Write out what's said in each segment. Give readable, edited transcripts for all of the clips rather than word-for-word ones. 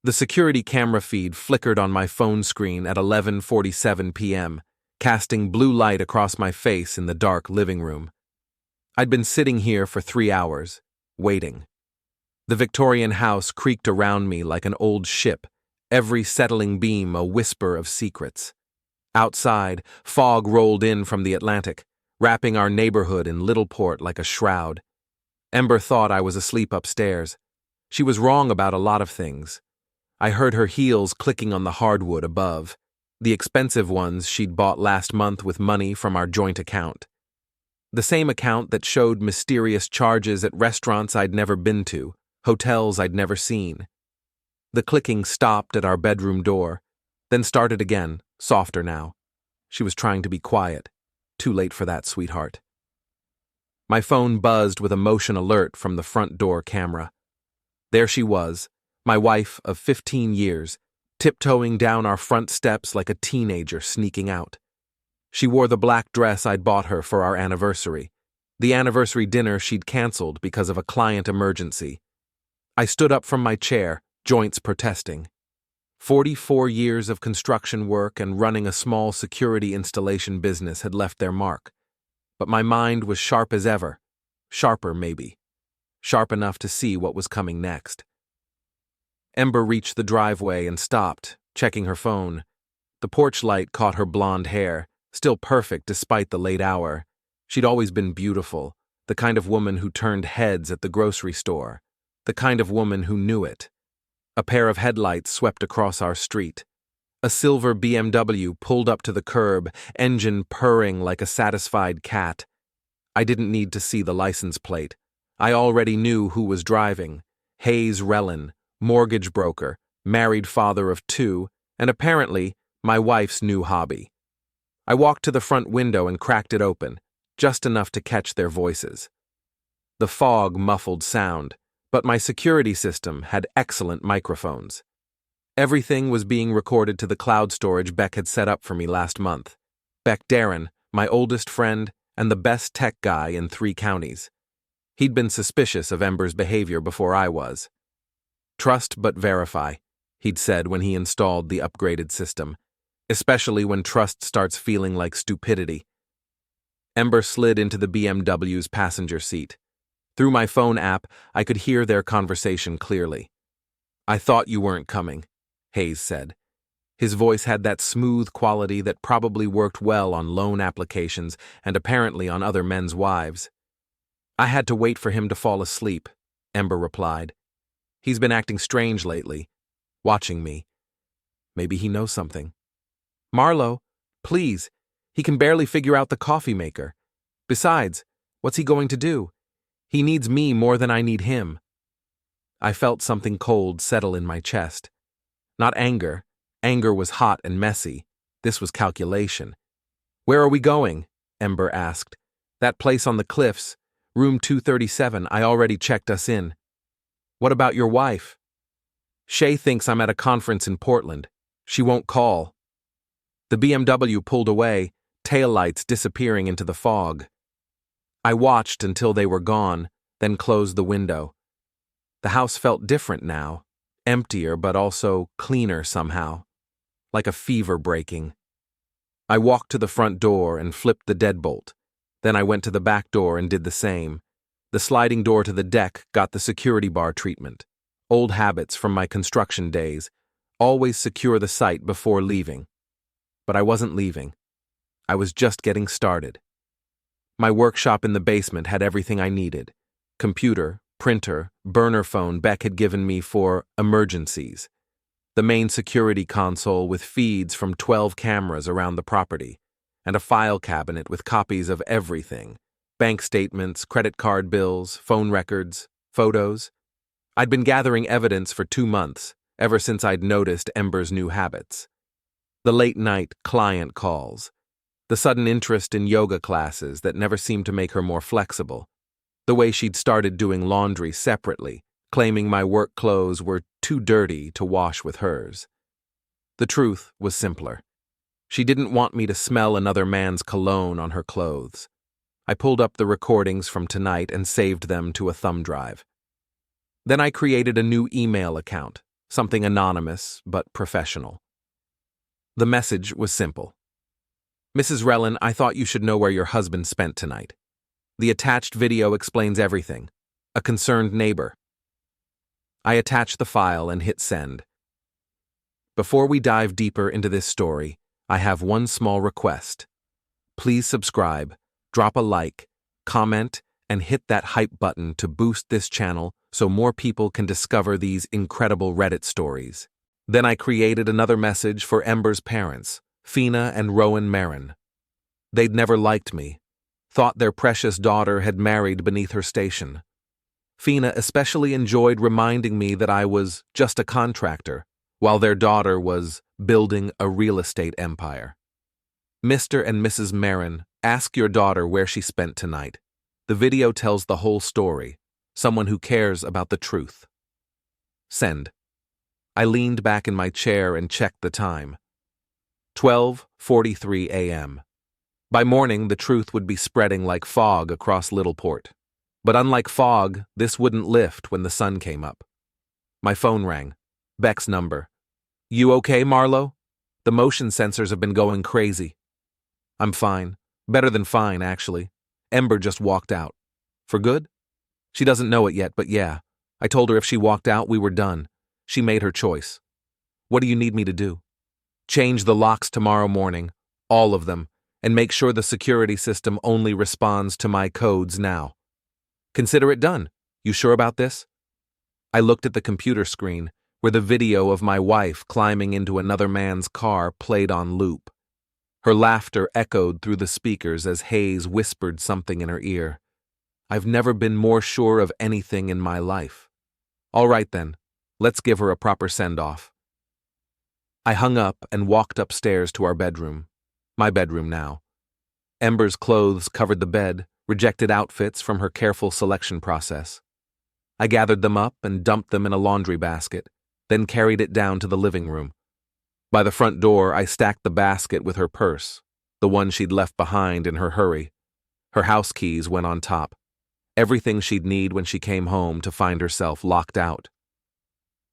The security camera feed flickered on my phone screen at 11:47 p.m., casting blue light across my face in the dark living room. I'd been sitting here for 3 hours, waiting. The Victorian house creaked around me like an old ship, every settling beam a whisper of secrets. Outside, fog rolled in from the Atlantic, wrapping our neighborhood in Littleport like a shroud. Ember thought I was asleep upstairs. She was wrong about a lot of things. I heard her heels clicking on the hardwood above, the expensive ones she'd bought last month with money from our joint account. The same account that showed mysterious charges at restaurants I'd never been to, hotels I'd never seen. The clicking stopped at our bedroom door, then started again, softer now. She was trying to be quiet. Too late for that, sweetheart. My phone buzzed with a motion alert from the front door camera. There she was, my wife of 15 years, tiptoeing down our front steps like a teenager sneaking out. She wore the black dress I'd bought her for our anniversary, the anniversary dinner she'd canceled because of a client emergency. I stood up from my chair, joints protesting. 44 years of construction work and running a small security installation business had left their mark. But my mind was sharp as ever. Sharper, maybe. Sharp enough to see what was coming next. Ember reached the driveway and stopped, checking her phone. The porch light caught her blonde hair, still perfect despite the late hour. She'd always been beautiful, the kind of woman who turned heads at the grocery store, the kind of woman who knew it. A pair of headlights swept across our street. A silver BMW pulled up to the curb, engine purring like a satisfied cat. I didn't need to see the license plate. I already knew who was driving. Hayes Rellin, mortgage broker, married father of 2, and apparently my wife's new hobby. I walked to the front window and cracked it open, just enough to catch their voices. The fog muffled sound, but my security system had excellent microphones. Everything was being recorded to the cloud storage Beck had set up for me last month. Beck Darren, my oldest friend, and the best tech guy in 3 counties. He'd been suspicious of Ember's behavior before I was. Trust but verify, he'd said when he installed the upgraded system, especially when trust starts feeling like stupidity. Ember slid into the BMW's passenger seat. Through my phone app, I could hear their conversation clearly. "I thought you weren't coming," Hayes said. His voice had that smooth quality that probably worked well on loan applications and apparently on other men's wives. "I had to wait for him to fall asleep," Ember replied. "He's been acting strange lately, watching me. Maybe he knows something." "Marlo, please, he can barely figure out the coffee maker. Besides, what's he going to do? He needs me more than I need him." I felt something cold settle in my chest. Not anger. Anger was hot and messy. This was calculation. "Where are we going?" Ember asked. "That place on the cliffs, room 237, I already checked us in." "What about your wife?" "Shay thinks I'm at a conference in Portland. She won't call." The BMW pulled away, taillights disappearing into the fog. I watched until they were gone, then closed the window. The house felt different now, emptier but also cleaner somehow, like a fever breaking. I walked to the front door and flipped the deadbolt. Then I went to the back door and did the same. The sliding door to the deck got the security bar treatment. Old habits from my construction days. Always secure the site before leaving. But I wasn't leaving. I was just getting started. My workshop in the basement had everything I needed. Computer, printer, burner phone Beck had given me for emergencies. The main security console with feeds from 12 cameras around the property, and a file cabinet with copies of everything. Bank statements, credit card bills, phone records, photos. I'd been gathering evidence for 2 months, ever since I'd noticed Ember's new habits. The late-night client calls. The sudden interest in yoga classes that never seemed to make her more flexible. The way she'd started doing laundry separately, claiming my work clothes were too dirty to wash with hers. The truth was simpler. She didn't want me to smell another man's cologne on her clothes. I pulled up the recordings from tonight and saved them to a thumb drive. Then I created a new email account, something anonymous but professional. The message was simple. Mrs. Relin, I thought you should know where your husband spent tonight. The attached video explains everything. A concerned neighbor. I attached the file and hit send. Before we dive deeper into this story, I have one small request. Please subscribe, drop a like, comment, and hit that hype button to boost this channel so more people can discover these incredible Reddit stories. Then I created another message for Ember's parents, Fina and Rowan Marin. They'd never liked me, thought their precious daughter had married beneath her station. Fina especially enjoyed reminding me that I was just a contractor, while their daughter was building a real estate empire. Mr. and Mrs. Marin, ask your daughter where she spent tonight. The video tells the whole story, someone who cares about the truth. Send. I leaned back in my chair and checked the time. 12:43 a.m. By morning, the truth would be spreading like fog across Littleport. But unlike fog, this wouldn't lift when the sun came up. My phone rang. Beck's number. You okay, Marlo? The motion sensors have been going crazy. I'm fine. Better than fine, actually. Ember just walked out. For good? She doesn't know it yet, but yeah. I told her if she walked out, we were done. She made her choice. What do you need me to do? Change the locks tomorrow morning, all of them, and make sure the security system only responds to my codes now. Consider it done. You sure about this? I looked at the computer screen, where the video of my wife climbing into another man's car played on loop. Her laughter echoed through the speakers as Hayes whispered something in her ear. I've never been more sure of anything in my life. All right then, let's give her a proper send-off. I hung up and walked upstairs to our bedroom. My bedroom now. Ember's clothes covered the bed, rejected outfits from her careful selection process. I gathered them up and dumped them in a laundry basket, then carried it down to the living room. By the front door, I stacked the basket with her purse, the one she'd left behind in her hurry. Her house keys went on top. Everything she'd need when she came home to find herself locked out.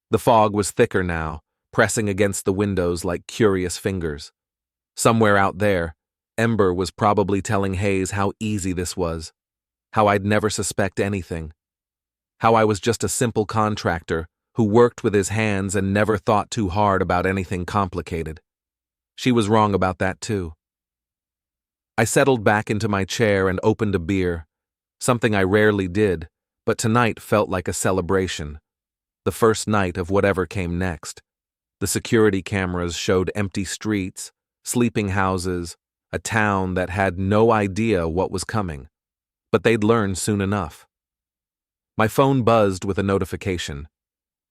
The fog was thicker now, pressing against the windows like curious fingers. Somewhere out there, Ember was probably telling Hayes how easy this was, how I'd never suspect anything, how I was just a simple contractor who worked with his hands and never thought too hard about anything complicated. She was wrong about that too. I settled back into my chair and opened a beer, something I rarely did, but tonight felt like a celebration. The first night of whatever came next. The security cameras showed empty streets, sleeping houses, a town that had no idea what was coming. But they'd learn soon enough. My phone buzzed with a notification.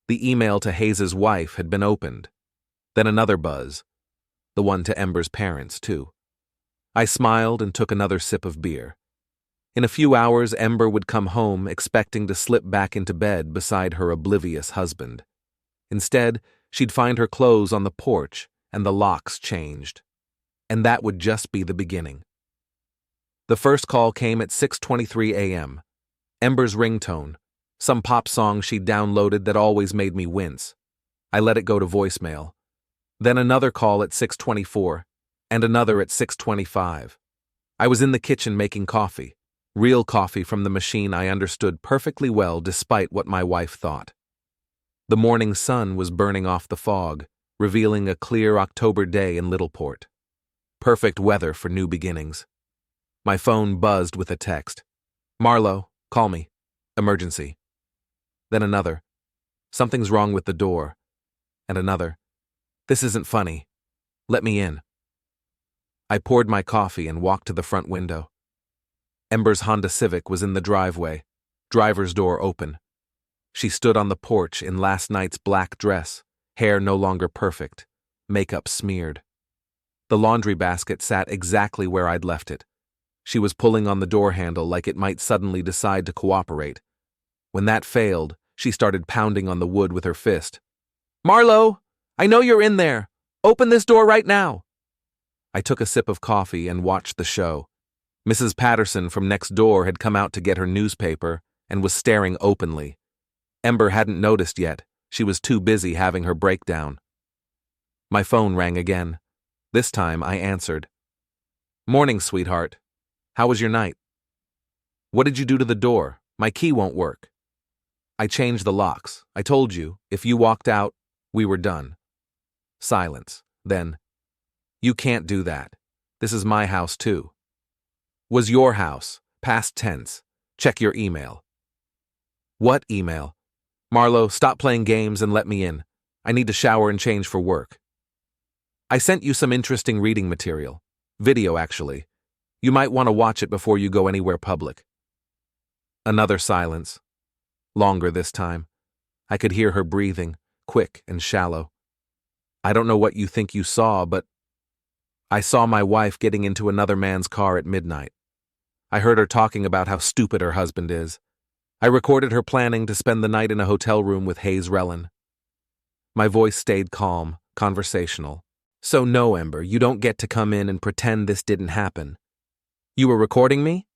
The email to Hayes's wife had been opened. Then another buzz. The one to Ember's parents, too. I smiled and took another sip of beer. In a few hours, Ember would come home expecting to slip back into bed beside her oblivious husband. Instead, she'd find her clothes on the porch and the locks changed. And that would just be the beginning. The first call came at 6:23 a.m. Ember's ringtone, some pop song she'd downloaded that always made me wince. I let it go to voicemail. Then another call at 6:24, and another at 6:25. I was in the kitchen making coffee. Real coffee from the machine I understood perfectly well despite what my wife thought. The morning sun was burning off the fog, revealing a clear October day in Littleport. Perfect weather for new beginnings. My phone buzzed with a text. Marlo, call me. Emergency. Then another. Something's wrong with the door. And another. This isn't funny. Let me in. I poured my coffee and walked to the front window. Ember's Honda Civic was in the driveway, driver's door open. She stood on the porch in last night's black dress, hair no longer perfect, makeup smeared. The laundry basket sat exactly where I'd left it. She was pulling on the door handle like it might suddenly decide to cooperate. When that failed, she started pounding on the wood with her fist. Marlo, I know you're in there. Open this door right now. I took a sip of coffee and watched the show. Mrs. Patterson from next door had come out to get her newspaper and was staring openly. Ember hadn't noticed yet. She was too busy having her breakdown. My phone rang again. This time I answered. "Morning, sweetheart. How was your night?" "What did you do to the door? My key won't work." "I changed the locks. I told you, if you walked out, we were done." Silence. Then, "You can't do that. This is my house too." "Was your house. Past tense. Check your email." "What email?" "Marlo, stop playing games and let me in. I need to shower and change for work." "I sent you some interesting reading material. Video, actually. You might want to watch it before you go anywhere public." Another silence. Longer this time. I could hear her breathing, quick and shallow. "I don't know what you think you saw, but I saw my wife getting into another man's car at midnight. I heard her talking about how stupid her husband is. I recorded her planning to spend the night in a hotel room with Hayes Rellin." My voice stayed calm, conversational. "So no, Ember, you don't get to come in and pretend this didn't happen. You were recording me?"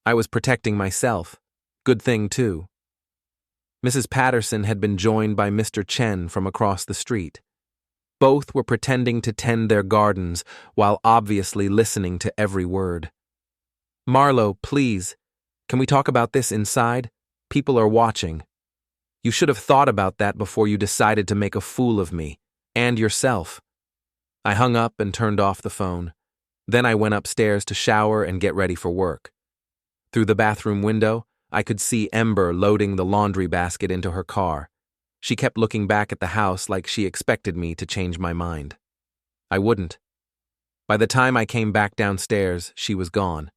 "I was protecting myself. Good thing, too." Mrs. Patterson had been joined by Mr. Chen from across the street. Both were pretending to tend their gardens while obviously listening to every word. "Marlo, please, can we talk about this inside? People are watching. You should have thought about that before you decided to make a fool of me, and yourself." I hung up and turned off the phone. Then I went upstairs to shower and get ready for work. Through the bathroom window, I could see Ember loading the laundry basket into her car. She kept looking back at the house like she expected me to change my mind. I wouldn't. By the time I came back downstairs, she was gone.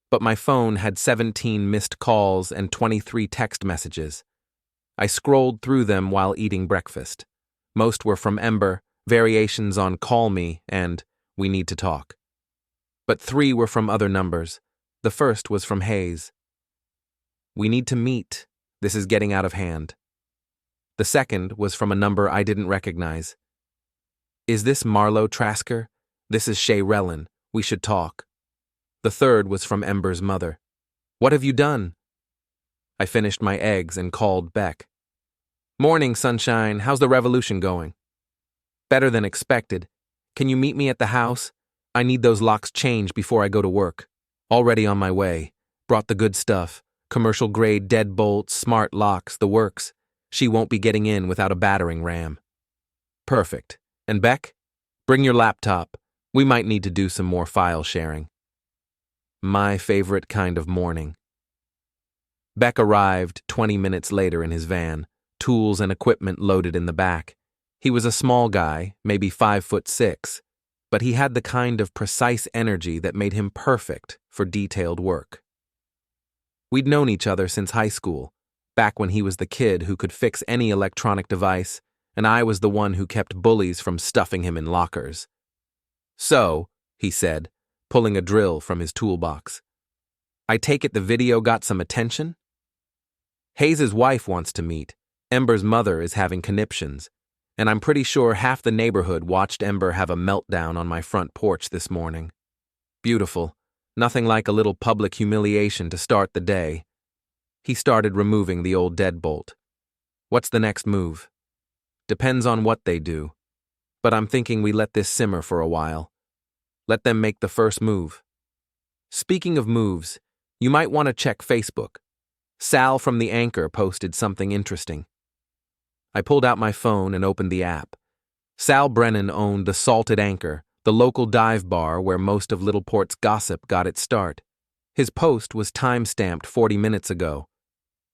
But my phone had 17 missed calls and 23 text messages. I scrolled through them while eating breakfast. Most were from Ember, variations on "call me" and "we need to talk." But 3 were from other numbers. The first was from Hayes. "We need to meet. This is getting out of hand." The second was from a number I didn't recognize. "Is this Marlo Trasker? This is Shay Rellin. We should talk." The third was from Ember's mother. "What have you done?" I finished my eggs and called Beck. "Morning, sunshine. How's the revolution going?" "Better than expected. Can you meet me at the house? I need those locks changed before I go to work." "Already on my way. Brought the good stuff. Commercial-grade deadbolts, smart locks, the works. She won't be getting in without a battering ram." "Perfect. And Beck? Bring your laptop. We might need to do some more file sharing." My favorite kind of morning. Beck arrived 20 minutes later in his van, tools and equipment loaded in the back. He was a small guy, maybe 5'6", but he had the kind of precise energy that made him perfect for detailed work. We'd known each other since high school, back when he was the kid who could fix any electronic device, and I was the one who kept bullies from stuffing him in lockers. "So," he said, pulling a drill from his toolbox, "I take it the video got some attention?" "Hayes' wife wants to meet. Ember's mother is having conniptions, and I'm pretty sure half the neighborhood watched Ember have a meltdown on my front porch this morning. Beautiful. Nothing like a little public humiliation to start the day." He started removing the old deadbolt. "What's the next move?" "Depends on what they do. But I'm thinking we let this simmer for a while. Let them make the first move." Speaking of moves, you might want to check Facebook. Sal from the Anchor posted something interesting. I pulled out my phone and opened the app. Sal Brennan owned the Salted Anchor, the local dive bar where most of Littleport's gossip got its start. His post was time-stamped 40 minutes ago.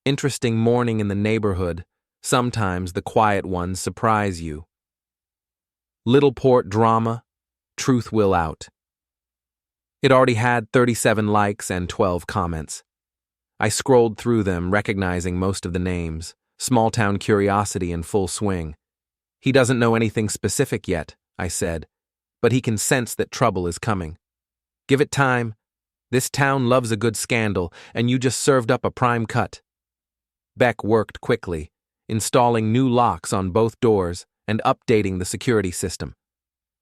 Interesting morning in the neighborhood. Sometimes the quiet ones surprise you. Littleport drama. Truth will out. It already had 37 likes and 12 comments. I scrolled through them, recognizing most of the names. Small-town curiosity in full swing. "He doesn't know anything specific yet," I said, "but he can sense that trouble is coming. Give it time. This town loves a good scandal, and you just served up a prime cut." Beck worked quickly, installing new locks on both doors and updating the security system.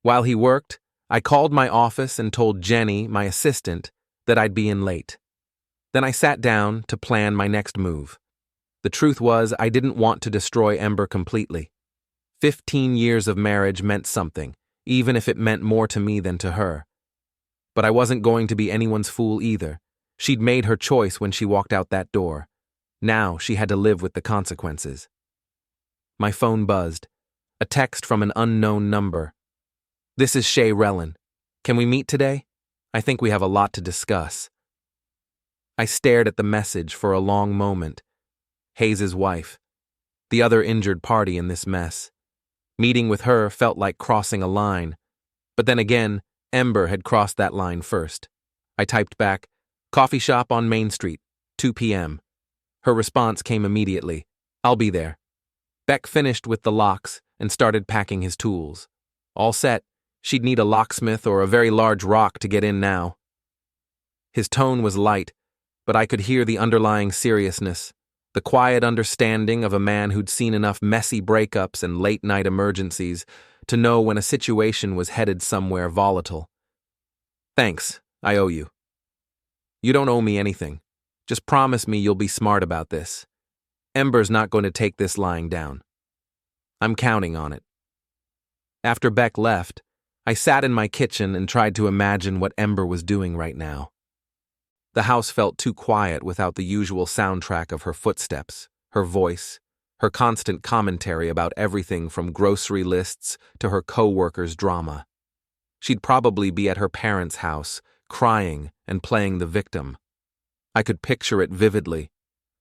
While he worked, I called my office and told Jenny, my assistant, that I'd be in late. Then I sat down to plan my next move. The truth was, I didn't want to destroy Ember completely. 15 years of marriage meant something, even if it meant more to me than to her. But I wasn't going to be anyone's fool either. She'd made her choice when she walked out that door. Now she had to live with the consequences. My phone buzzed. A text from an unknown number. "This is Shay Rellin. Can we meet today? I think we have a lot to discuss." I stared at the message for a long moment. Hayes's wife. The other injured party in this mess. Meeting with her felt like crossing a line. But then again, Ember had crossed that line first. I typed back, "Coffee shop on Main Street, 2 p.m. Her response came immediately, "I'll be there." Beck finished with the locks and started packing his tools. All set, she'd need a locksmith or a very large rock to get in now. His tone was light, but I could hear the underlying seriousness, the quiet understanding of a man who'd seen enough messy breakups and late-night emergencies to know when a situation was headed somewhere volatile. "Thanks, I owe you." "You don't owe me anything. Just promise me you'll be smart about this. Ember's not going to take this lying down." "I'm counting on it." After Beck left, I sat in my kitchen and tried to imagine what Ember was doing right now. The house felt too quiet without the usual soundtrack of her footsteps, her voice, her constant commentary about everything from grocery lists to her co-workers' drama. She'd probably be at her parents' house, crying and playing the victim. I could picture it vividly,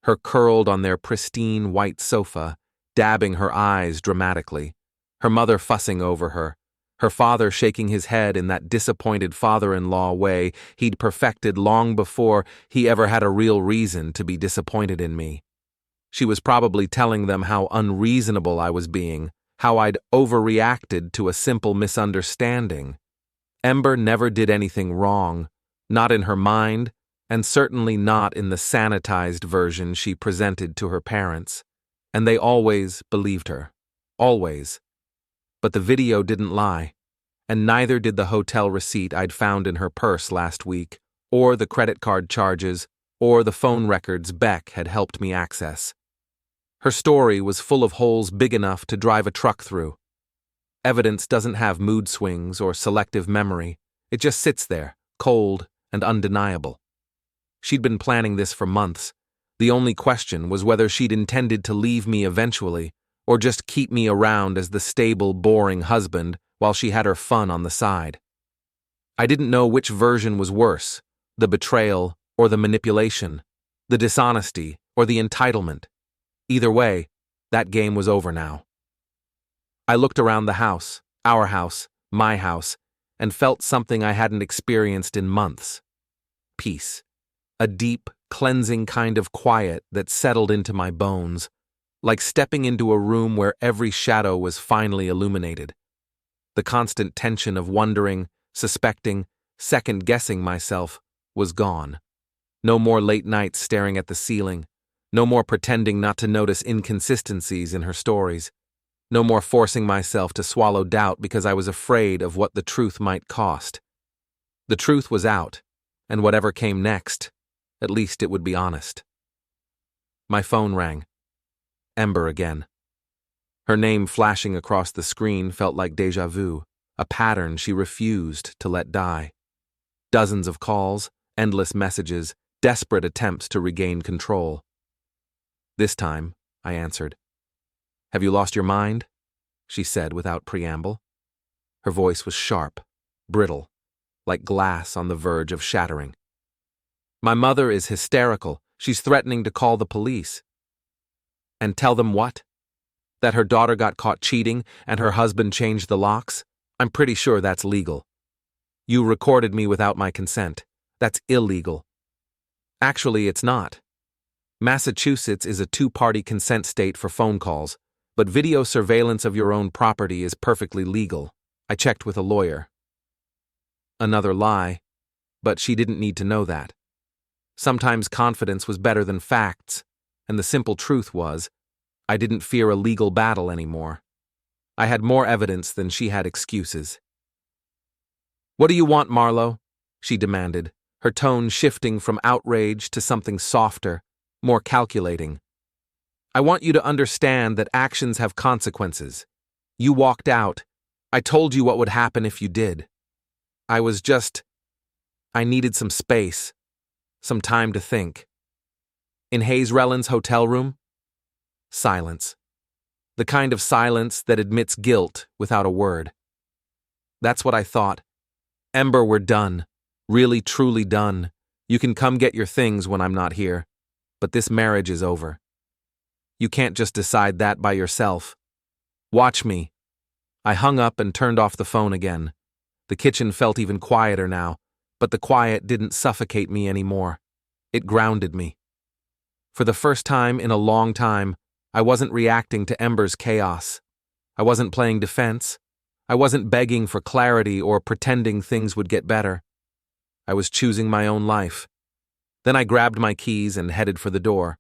her curled on their pristine white sofa, dabbing her eyes dramatically, her mother fussing over her, her father shaking his head in that disappointed father-in-law way he'd perfected long before he ever had a real reason to be disappointed in me. She was probably telling them how unreasonable I was being, how I'd overreacted to a simple misunderstanding. Ember never did anything wrong, not in her mind, and certainly not in the sanitized version she presented to her parents. And they always believed her. Always. But the video didn't lie, and neither did the hotel receipt I'd found in her purse last week, or the credit card charges, or the phone records Beck had helped me access. Her story was full of holes big enough to drive a truck through. Evidence doesn't have mood swings or selective memory. It just sits there, cold and undeniable. She'd been planning this for months. The only question was whether she'd intended to leave me eventually, or just keep me around as the stable, boring husband while she had her fun on the side. I didn't know which version was worse, the betrayal or the manipulation, the dishonesty or the entitlement. Either way, that game was over now. I looked around the house, our house, my house, and felt something I hadn't experienced in months. Peace. A deep, cleansing kind of quiet that settled into my bones, like stepping into a room where every shadow was finally illuminated. The constant tension of wondering, suspecting, second-guessing myself was gone. No more late nights staring at the ceiling. No more pretending not to notice inconsistencies in her stories. No more forcing myself to swallow doubt because I was afraid of what the truth might cost. The truth was out, and whatever came next, at least it would be honest. My phone rang. Ember again. Her name flashing across the screen felt like déjà vu, a pattern she refused to let die. Dozens of calls, endless messages, desperate attempts to regain control. "This time," I answered. "Have you lost your mind?" she said without preamble. Her voice was sharp, brittle, like glass on the verge of shattering. "My mother is hysterical. She's threatening to call the police." "And tell them what? That her daughter got caught cheating and her husband changed the locks? I'm pretty sure that's legal. You recorded me without my consent. That's illegal." "Actually, it's not. Massachusetts is a two-party consent state for phone calls, but video surveillance of your own property is perfectly legal. I checked with a lawyer." Another lie, but she didn't need to know that. Sometimes confidence was better than facts, and the simple truth was, I didn't fear a legal battle anymore. I had more evidence than she had excuses. "What do you want, Marlowe?" she demanded, her tone shifting from outrage to something softer, more calculating. I want you to understand that actions have consequences. You walked out. I told you what would happen if you did. I needed some space, some time to think. In Hayes Rellin's hotel room, silence. The kind of silence that admits guilt without a word. That's what I thought. Ember, we're done. Really, truly done. You can come get your things when I'm not here. But this marriage is over. You can't just decide that by yourself. Watch me. I hung up and turned off the phone again. The kitchen felt even quieter now, but the quiet didn't suffocate me anymore. It grounded me. For the first time in a long time, I wasn't reacting to Ember's chaos. I wasn't playing defense. I wasn't begging for clarity or pretending things would get better. I was choosing my own life. Then I grabbed my keys and headed for the door.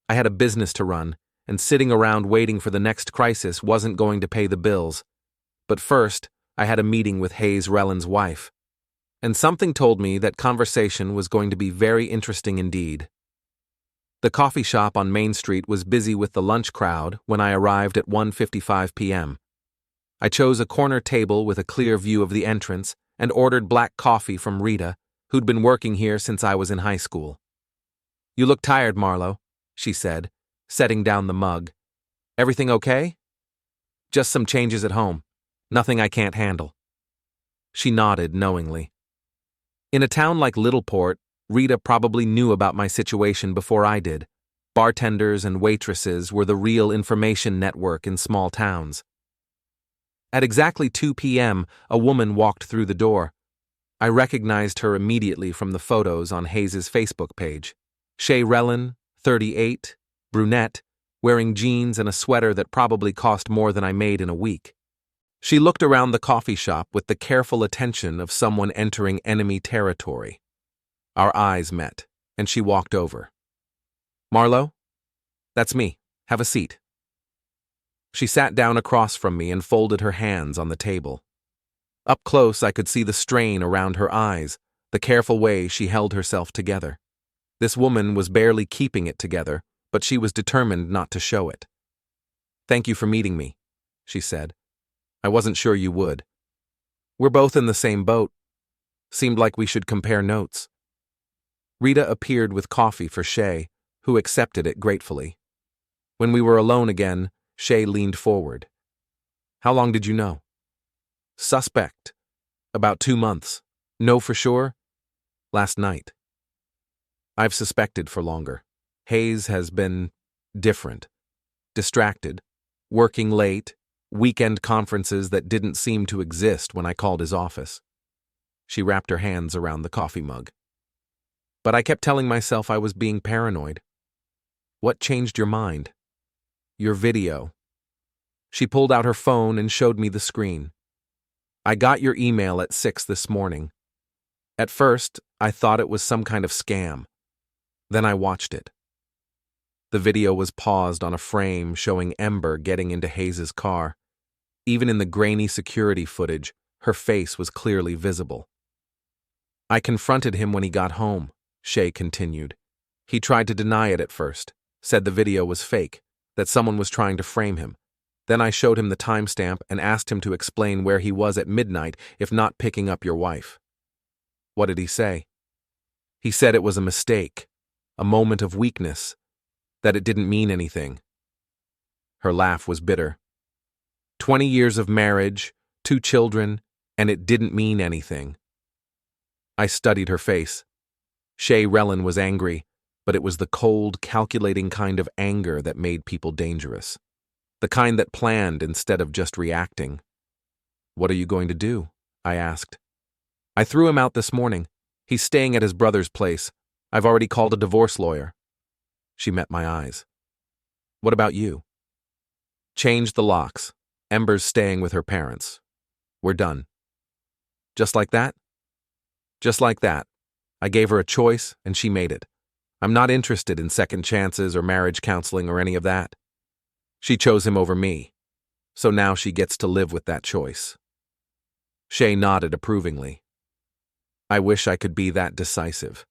I had a business to run, and sitting around waiting for the next crisis wasn't going to pay the bills. But first, I had a meeting with Hayes Rellin's wife. And something told me that conversation was going to be very interesting indeed. The coffee shop on Main Street was busy with the lunch crowd when I arrived at 1:55 p.m. I chose a corner table with a clear view of the entrance and ordered black coffee from Rita, who'd been working here since I was in high school. "You look tired, Marlo," she said, setting down the mug. "Everything okay?" "Just some changes at home. Nothing I can't handle." She nodded knowingly. In a town like Littleport, Rita probably knew about my situation before I did. Bartenders and waitresses were the real information network in small towns. At exactly 2 p.m., a woman walked through the door. I recognized her immediately from the photos on Hayes' Facebook page. Shay Rellin, 38, brunette, wearing jeans and a sweater that probably cost more than I made in a week. She looked around the coffee shop with the careful attention of someone entering enemy territory. Our eyes met, and she walked over. "Marlo? That's me. Have a seat." She sat down across from me and folded her hands on the table. Up close, I could see the strain around her eyes, the careful way she held herself together. This woman was barely keeping it together, but she was determined not to show it. "Thank you for meeting me," she said. "I wasn't sure you would. We're both in the same boat. Seemed like we should compare notes." Rita appeared with coffee for Shay, who accepted it gratefully. When we were alone again, Shay leaned forward. "How long did you know?" "Suspect. About 2 months. Know for sure? Last night." "I've suspected for longer. Hayes has been different. Distracted. Working late. Weekend conferences that didn't seem to exist when I called his office." She wrapped her hands around the coffee mug. "But I kept telling myself I was being paranoid." "What changed your mind?" "Your video." She pulled out her phone and showed me the screen. "I got your email at 6 this morning. At first, I thought it was some kind of scam. Then I watched it." The video was paused on a frame showing Ember getting into Hayes' car. Even in the grainy security footage, her face was clearly visible. "I confronted him when he got home," Shay continued. "He tried to deny it at first, said the video was fake, that someone was trying to frame him. Then I showed him the timestamp and asked him to explain where he was at midnight if not picking up your wife." "What did he say?" "He said it was a mistake, a moment of weakness, that it didn't mean anything." Her laugh was bitter. 20 years of marriage, 2 children, and it didn't mean anything. I studied her face. Shay Rellin was angry, but it was the cold, calculating kind of anger that made people dangerous. The kind that planned instead of just reacting. "What are you going to do?" I asked. "I threw him out this morning. He's staying at his brother's place. I've already called a divorce lawyer." She met my eyes. "What about you?" "Change the locks. Ember's staying with her parents. We're done." "Just like that?" "Just like that. I gave her a choice, and she made it. I'm not interested in second chances or marriage counseling or any of that. She chose him over me, so now she gets to live with that choice." Shay nodded approvingly. I wish I could be that decisive.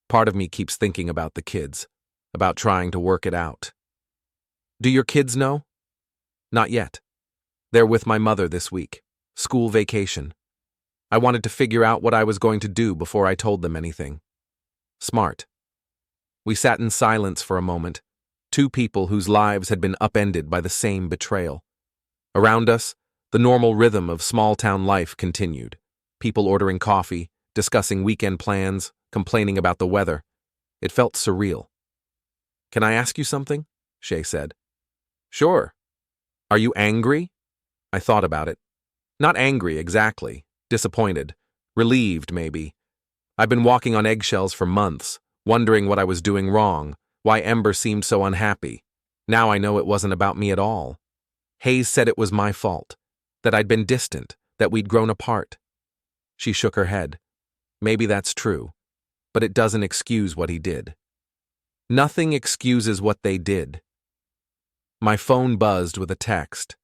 Part of me keeps thinking about the kids, about trying to work it out. Do your kids know? Not yet. They're with my mother this week. School vacation. I wanted to figure out what I was going to do before I told them anything. Smart. We sat in silence for a moment, two people whose lives had been upended by the same betrayal. Around us, the normal rhythm of small-town life continued. People ordering coffee, discussing weekend plans, complaining about the weather. It felt surreal. "Can I ask you something?" Shay said. "Sure." "Are you angry?" I thought about it. Not angry, exactly. Disappointed. Relieved, maybe. I've been walking on eggshells for months, wondering what I was doing wrong, why Ember seemed so unhappy. Now I know it wasn't about me at all. Hayes said it was my fault, that I'd been distant, that we'd grown apart. She shook her head. Maybe that's true, but it doesn't excuse what he did. Nothing excuses what they did. My phone buzzed with a text.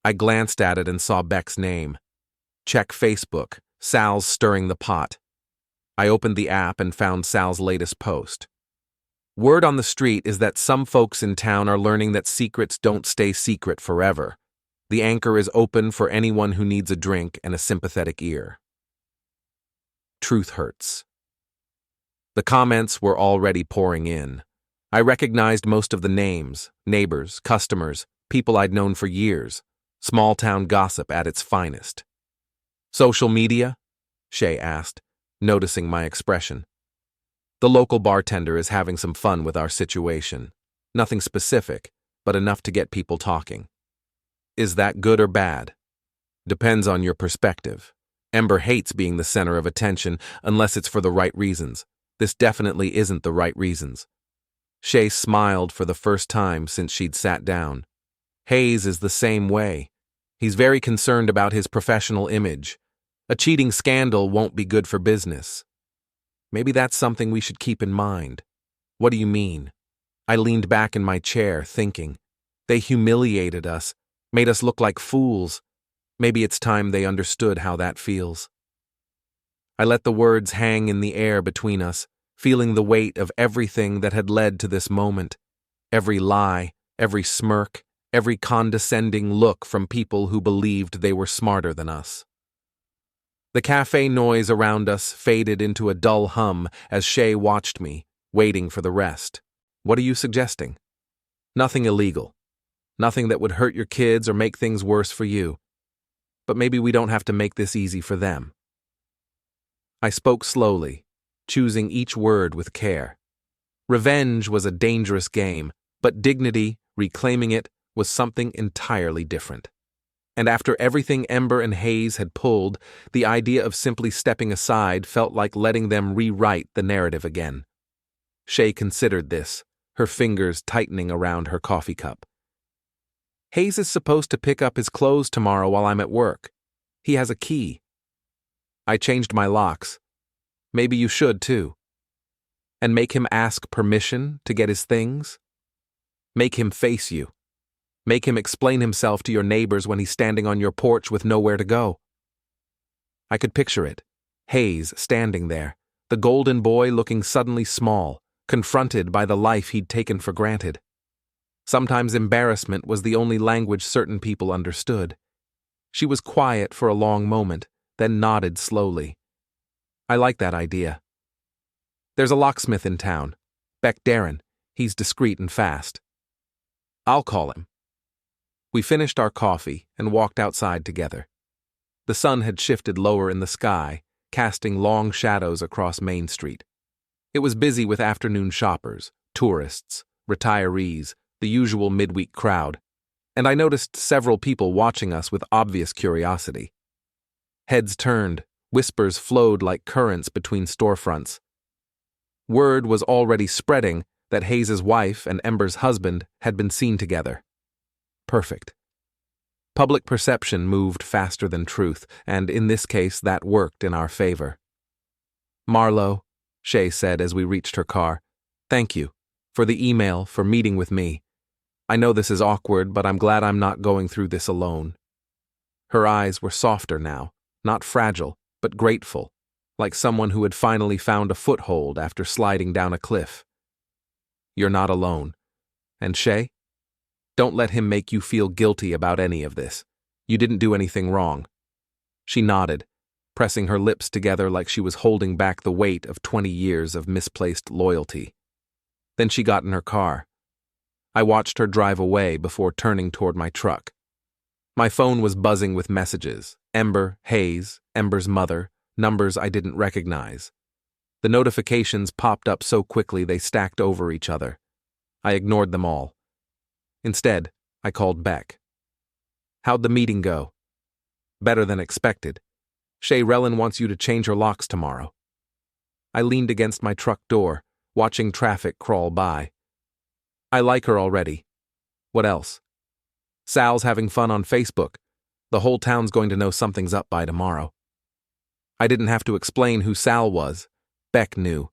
I glanced at it and saw Beck's name. Check Facebook. Sal's stirring the pot. I opened the app and found Sal's latest post. Word on the street is that some folks in town are learning that secrets don't stay secret forever. The anchor is open for anyone who needs a drink and a sympathetic ear. Truth hurts. The comments were already pouring in. I recognized most of the names, neighbors, customers, people I'd known for years. Small-town gossip at its finest. "Social media?" Shay asked, noticing my expression. "The local bartender is having some fun with our situation. Nothing specific, but enough to get people talking." "Is that good or bad?" "Depends on your perspective. Ember hates being the center of attention unless it's for the right reasons. This definitely isn't the right reasons." Shay smiled for the first time since she'd sat down. "Hayes is the same way. He's very concerned about his professional image. A cheating scandal won't be good for business." "Maybe that's something we should keep in mind." "What do you mean?" I leaned back in my chair, thinking. They humiliated us, made us look like fools. Maybe it's time they understood how that feels. I let the words hang in the air between us, feeling the weight of everything that had led to this moment. Every lie, every smirk, every condescending look from people who believed they were smarter than us. The cafe noise around us faded into a dull hum as Shay watched me, waiting for the rest. "What are you suggesting?" "Nothing illegal. Nothing that would hurt your kids or make things worse for you. But maybe we don't have to make this easy for them." I spoke slowly, choosing each word with care. Revenge was a dangerous game, but dignity, reclaiming it, was something entirely different. And after everything Ember and Hayes had pulled, the idea of simply stepping aside felt like letting them rewrite the narrative again. Shay considered this, her fingers tightening around her coffee cup. "Hayes is supposed to pick up his clothes tomorrow while I'm at work. He has a key." I changed my locks. "Maybe you should, too." "And make him ask permission to get his things?" "Make him face you. Make him explain himself to your neighbors when he's standing on your porch with nowhere to go." I could picture it. Hayes standing there, the golden boy looking suddenly small, confronted by the life he'd taken for granted. Sometimes embarrassment was the only language certain people understood. She was quiet for a long moment, then nodded slowly. "I like that idea. There's a locksmith in town, Beck Darren. He's discreet and fast. I'll call him." We finished our coffee and walked outside together. The sun had shifted lower in the sky, casting long shadows across Main Street. It was busy with afternoon shoppers, tourists, retirees, the usual midweek crowd, and I noticed several people watching us with obvious curiosity. Heads turned, whispers flowed like currents between storefronts. Word was already spreading that Hayes's wife and Ember's husband had been seen together. Perfect. Public perception moved faster than truth, and in this case that worked in our favor. "Marlo," Shay said as we reached her car, "thank you for the email, for meeting with me. I know this is awkward, but I'm glad I'm not going through this alone." Her eyes were softer now, not fragile, but grateful, like someone who had finally found a foothold after sliding down a cliff. "You're not alone. And Shay?" Don't let him make you feel guilty about any of this. You didn't do anything wrong." She nodded, pressing her lips together like she was holding back the weight of 20 years of misplaced loyalty. Then she got in her car. I watched her drive away before turning toward my truck. My phone was buzzing with messages: Ember, Hayes, Ember's mother, numbers I didn't recognize. The notifications popped up so quickly they stacked over each other. I ignored them all. Instead, I called Beck. "How'd the meeting go?" "Better than expected. Shay Rellin wants you to change her locks tomorrow." I leaned against my truck door, watching traffic crawl by. "I like her already. What else?" "Sal's having fun on Facebook. The whole town's going to know something's up by tomorrow." I didn't have to explain who Sal was. Beck knew.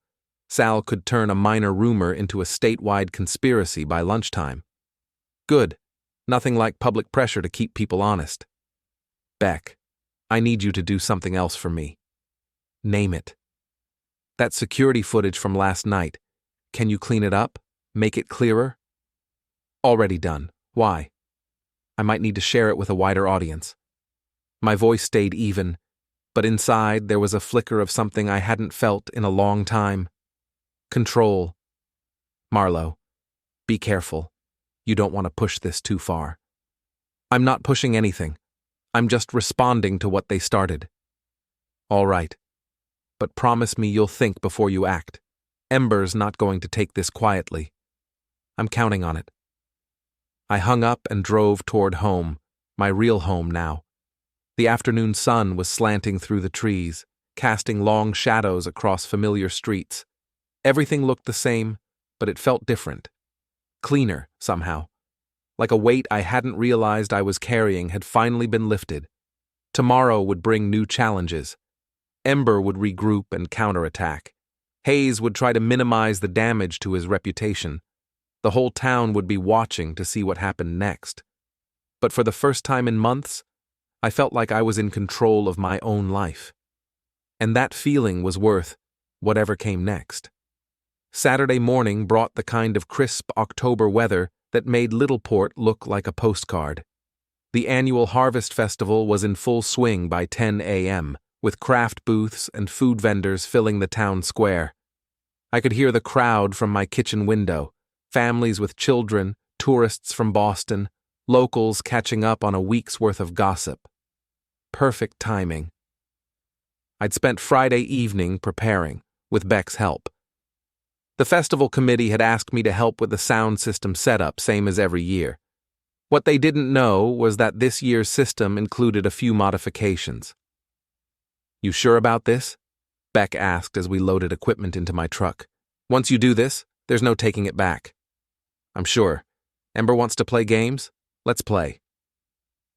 Sal could turn a minor rumor into a statewide conspiracy by lunchtime. Good. Nothing like public pressure to keep people honest. "Beck, I need you to do something else for me." "Name it." "That security footage from last night. Can you clean it up? Make it clearer?" "Already done. Why?" "I might need to share it with a wider audience." My voice stayed even, but inside there was a flicker of something I hadn't felt in a long time. Control. "Marlo, be careful. You don't want to push this too far." "I'm not pushing anything. I'm just responding to what they started." "All right. But promise me you'll think before you act. Ember's not going to take this quietly." "I'm counting on it." I hung up and drove toward home, my real home now. The afternoon sun was slanting through the trees, casting long shadows across familiar streets. Everything looked the same, but it felt different. Cleaner, somehow. Like a weight I hadn't realized I was carrying had finally been lifted. Tomorrow would bring new challenges. Ember would regroup and counterattack. Hayes would try to minimize the damage to his reputation. The whole town would be watching to see what happened next. But for the first time in months, I felt like I was in control of my own life. And that feeling was worth whatever came next. Saturday morning brought the kind of crisp October weather that made Littleport look like a postcard. The annual Harvest Festival was in full swing by 10 a.m., with craft booths and food vendors filling the town square. I could hear the crowd from my kitchen window, families with children, tourists from Boston, locals catching up on a week's worth of gossip. Perfect timing. I'd spent Friday evening preparing, with Beck's help. The festival committee had asked me to help with the sound system setup, same as every year. What they didn't know was that this year's system included a few modifications. "You sure about this?" Beck asked as we loaded equipment into my truck. "Once you do this, there's no taking it back." "I'm sure. Ember wants to play games? Let's play."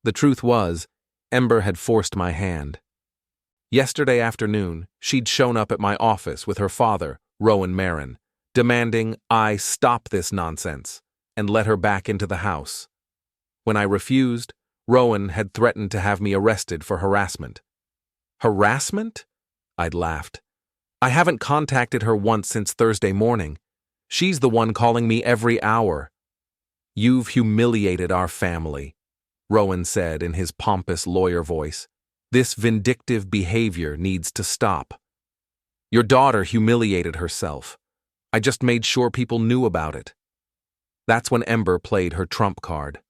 The truth was, Ember had forced my hand. Yesterday afternoon, she'd shown up at my office with her father, Rowan Marin, demanding I stop this nonsense and let her back into the house. When I refused, Rowan had threatened to have me arrested for harassment. "Harassment?" I'd laughed. "I haven't contacted her once since Thursday morning. She's the one calling me every hour." "You've humiliated our family," Rowan said in his pompous lawyer voice. "This vindictive behavior needs to stop. Your daughter humiliated herself. I just made sure people knew about it." That's when Ember played her trump card.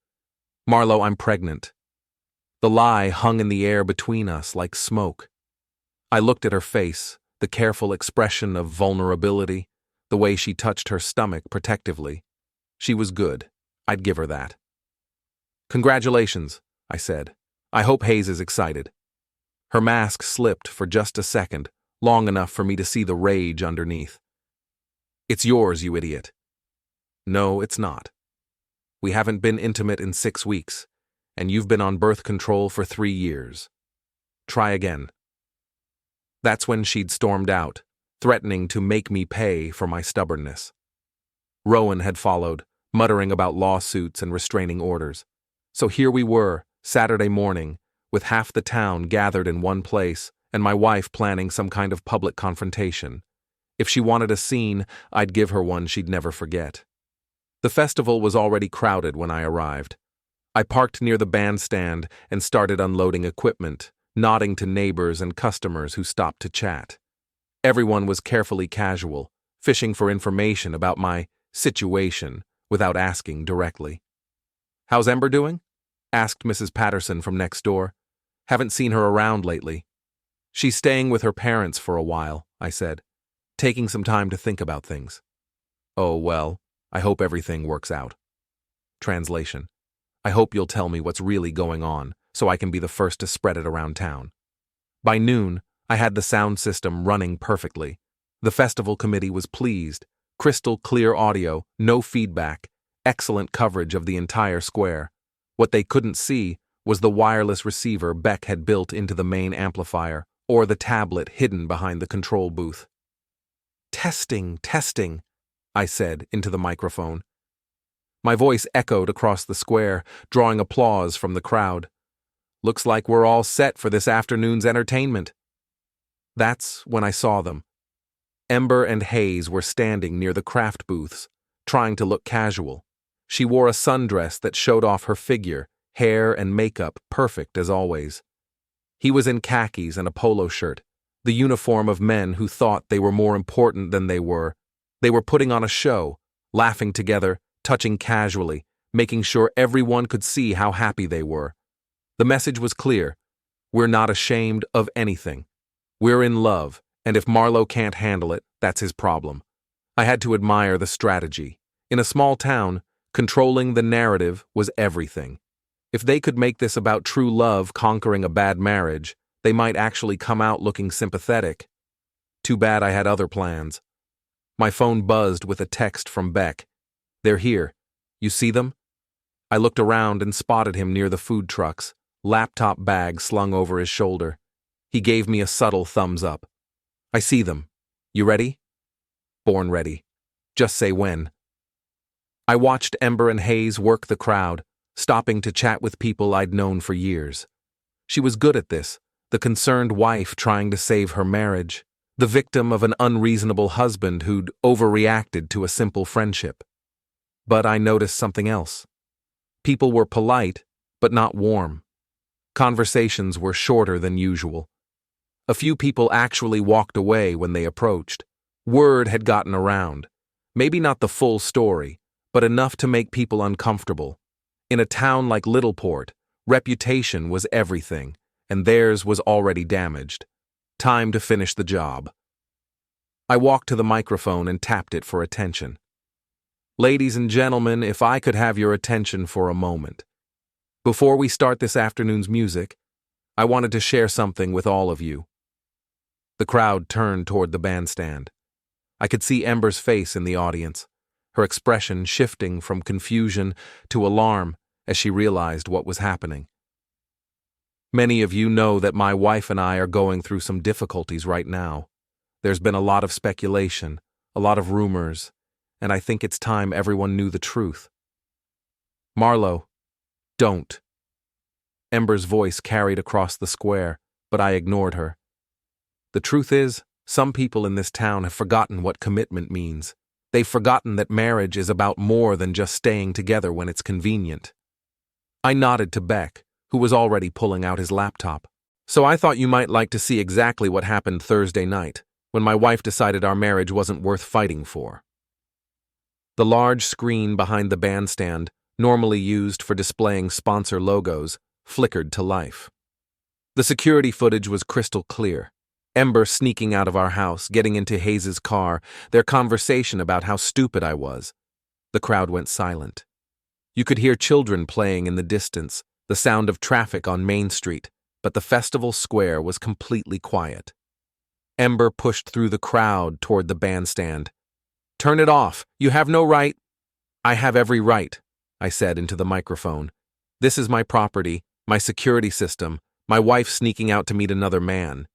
"Marlo, I'm pregnant." The lie hung in the air between us like smoke. I looked at her face, the careful expression of vulnerability, the way she touched her stomach protectively. She was good. I'd give her that. "Congratulations," I said. "I hope Hayes is excited." Her mask slipped for just a second, long enough for me to see the rage underneath. "It's yours, you idiot." "No, it's not. We haven't been intimate in 6 weeks, and you've been on birth control for 3 years. Try again." That's when she'd stormed out, threatening to make me pay for my stubbornness. Rowan had followed, muttering about lawsuits and restraining orders. So here we were, Saturday morning, with half the town gathered in one place, and my wife planning some kind of public confrontation. If she wanted a scene, I'd give her one she'd never forget. The festival was already crowded when I arrived. I parked near the bandstand and started unloading equipment, nodding to neighbors and customers who stopped to chat. Everyone was carefully casual, fishing for information about my situation without asking directly. "How's Ember doing?" asked Mrs. Patterson from next door. "Haven't seen her around lately." "She's staying with her parents for a while," I said, taking some time to think about things. "Oh, well, I hope everything works out." Translation: I hope you'll tell me what's really going on so I can be the first to spread it around town. By noon, I had the sound system running perfectly. The festival committee was pleased. Crystal clear audio, no feedback, excellent coverage of the entire square. What they couldn't see was the wireless receiver Beck had built into the main amplifier, or the tablet hidden behind the control booth. "Testing, testing," I said into the microphone. My voice echoed across the square, drawing applause from the crowd. "Looks like we're all set for this afternoon's entertainment." That's when I saw them. Ember and Hayes were standing near the craft booths, trying to look casual. She wore a sundress that showed off her figure, hair and makeup perfect as always. He was in khakis and a polo shirt, the uniform of men who thought they were more important than they were. They were putting on a show, laughing together, touching casually, making sure everyone could see how happy they were. The message was clear. We're not ashamed of anything. We're in love, and if Marlowe can't handle it, that's his problem. I had to admire the strategy. In a small town, controlling the narrative was everything. If they could make this about true love conquering a bad marriage, they might actually come out looking sympathetic. Too bad I had other plans. My phone buzzed with a text from Beck. "They're here. You see them?" I looked around and spotted him near the food trucks, laptop bag slung over his shoulder. He gave me a subtle thumbs up. "I see them. You ready?" "Born ready. Just say when." I watched Ember and Hayes work the crowd, stopping to chat with people I'd known for years. She was good at this, the concerned wife trying to save her marriage, the victim of an unreasonable husband who'd overreacted to a simple friendship. But I noticed something else. People were polite, but not warm. Conversations were shorter than usual. A few people actually walked away when they approached. Word had gotten around. Maybe not the full story, but enough to make people uncomfortable. In a town like Littleport, reputation was everything, and theirs was already damaged. Time to finish the job. I walked to the microphone and tapped it for attention. "Ladies and gentlemen, if I could have your attention for a moment. Before we start this afternoon's music, I wanted to share something with all of you." The crowd turned toward the bandstand. I could see Ember's face in the audience, her expression shifting from confusion to alarm as she realized what was happening. "Many of you know that my wife and I are going through some difficulties right now. There's been a lot of speculation, a lot of rumors, and I think it's time everyone knew the truth." "Marlowe, don't." Ember's voice carried across the square, but I ignored her. "The truth is, some people in this town have forgotten what commitment means. They've forgotten that marriage is about more than just staying together when it's convenient." I nodded to Beck, who was already pulling out his laptop. "So I thought you might like to see exactly what happened Thursday night, when my wife decided our marriage wasn't worth fighting for." The large screen behind the bandstand, normally used for displaying sponsor logos, flickered to life. The security footage was crystal clear. Ember sneaking out of our house, getting into Hayes' car, their conversation about how stupid I was. The crowd went silent. You could hear children playing in the distance, the sound of traffic on Main Street, but the festival square was completely quiet. Ember pushed through the crowd toward the bandstand. "Turn it off. You have no right." "I have every right," I said into the microphone. "This is my property, my security system, my wife sneaking out to meet another man."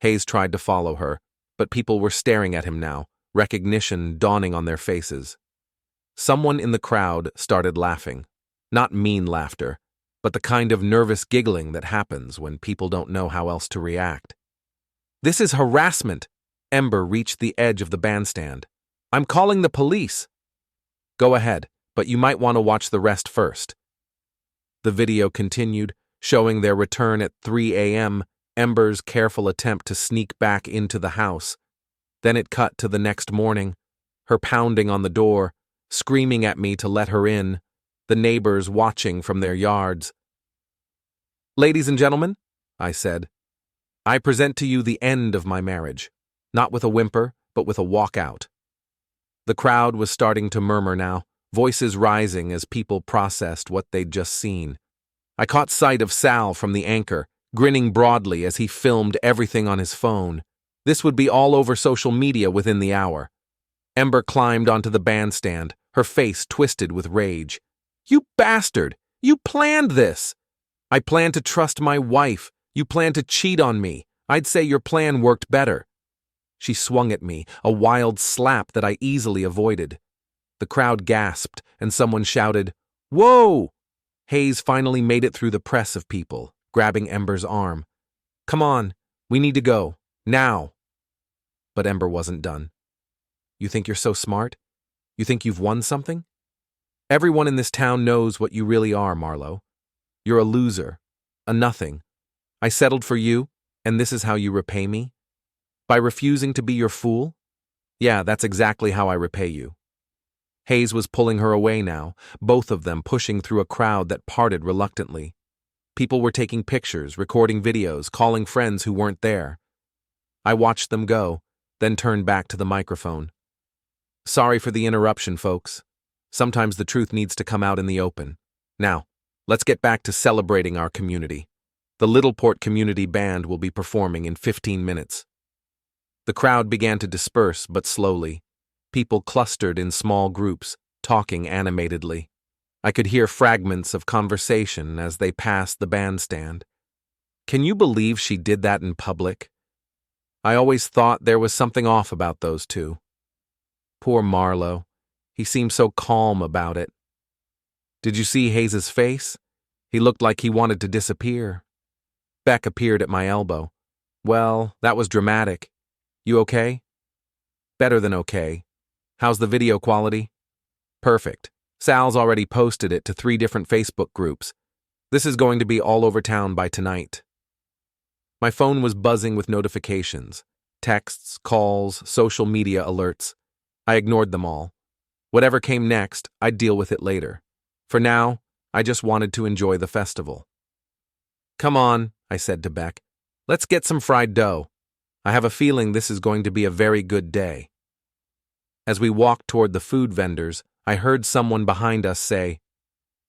Hayes tried to follow her, but people were staring at him now, recognition dawning on their faces. Someone in the crowd started laughing. Not mean laughter, but the kind of nervous giggling that happens when people don't know how else to react. "This is harassment." Ember reached the edge of the bandstand. "I'm calling the police." "Go ahead. but you might want to watch the rest first. The video continued, showing their return at 3 a.m., Ember's careful attempt to sneak back into the house. Then it cut to the next morning, her pounding on the door, screaming at me to let her in, the neighbors watching from their yards. "Ladies and gentlemen," I said, "I present to you the end of my marriage, not with a whimper, but with a walkout." The crowd was starting to murmur now, voices rising as people processed what they'd just seen. I caught sight of Sal from the anchor, grinning broadly as he filmed everything on his phone. This would be all over social media within the hour. Ember climbed onto the bandstand, her face twisted with rage. "You bastard! You planned this! I planned to trust my wife. You planned to cheat on me. I'd say your plan worked better." She swung at me, a wild slap that I easily avoided. The crowd gasped, and someone shouted, "Whoa!" Hayes finally made it through the press of people, grabbing Ember's arm. "Come on, we need to go. Now." But Ember wasn't done. "You think you're so smart? You think you've won something? Everyone in this town knows what you really are, Marlo. You're a loser, a nothing. I settled for you, and this is how you repay me? By refusing to be your fool? Yeah, that's exactly how I repay you." Hayes was pulling her away now, both of them pushing through a crowd that parted reluctantly. People were taking pictures, recording videos, calling friends who weren't there. I watched them go, then turned back to the microphone. "Sorry for the interruption, folks. Sometimes the truth needs to come out in the open. Now, let's get back to celebrating our community. The Littleport Community Band will be performing in 15 minutes. The crowd began to disperse, but slowly. People clustered in small groups, talking animatedly. I could hear fragments of conversation as they passed the bandstand. "Can you believe she did that in public? I always thought there was something off about those two. Poor Marlo. He seemed so calm about it. Did you see Hayes's face? He looked like he wanted to disappear." Beck appeared at my elbow. "Well, that was dramatic. You okay?" "Better than okay. How's the video quality?" "Perfect. Sal's already posted it to 3 different Facebook groups. This is going to be all over town by tonight." My phone was buzzing with notifications, texts, calls, social media alerts. I ignored them all. Whatever came next, I'd deal with it later. For now, I just wanted to enjoy the festival. "Come on," I said to Beck. "Let's get some fried dough. I have a feeling this is going to be a very good day." As we walked toward the food vendors, I heard someone behind us say,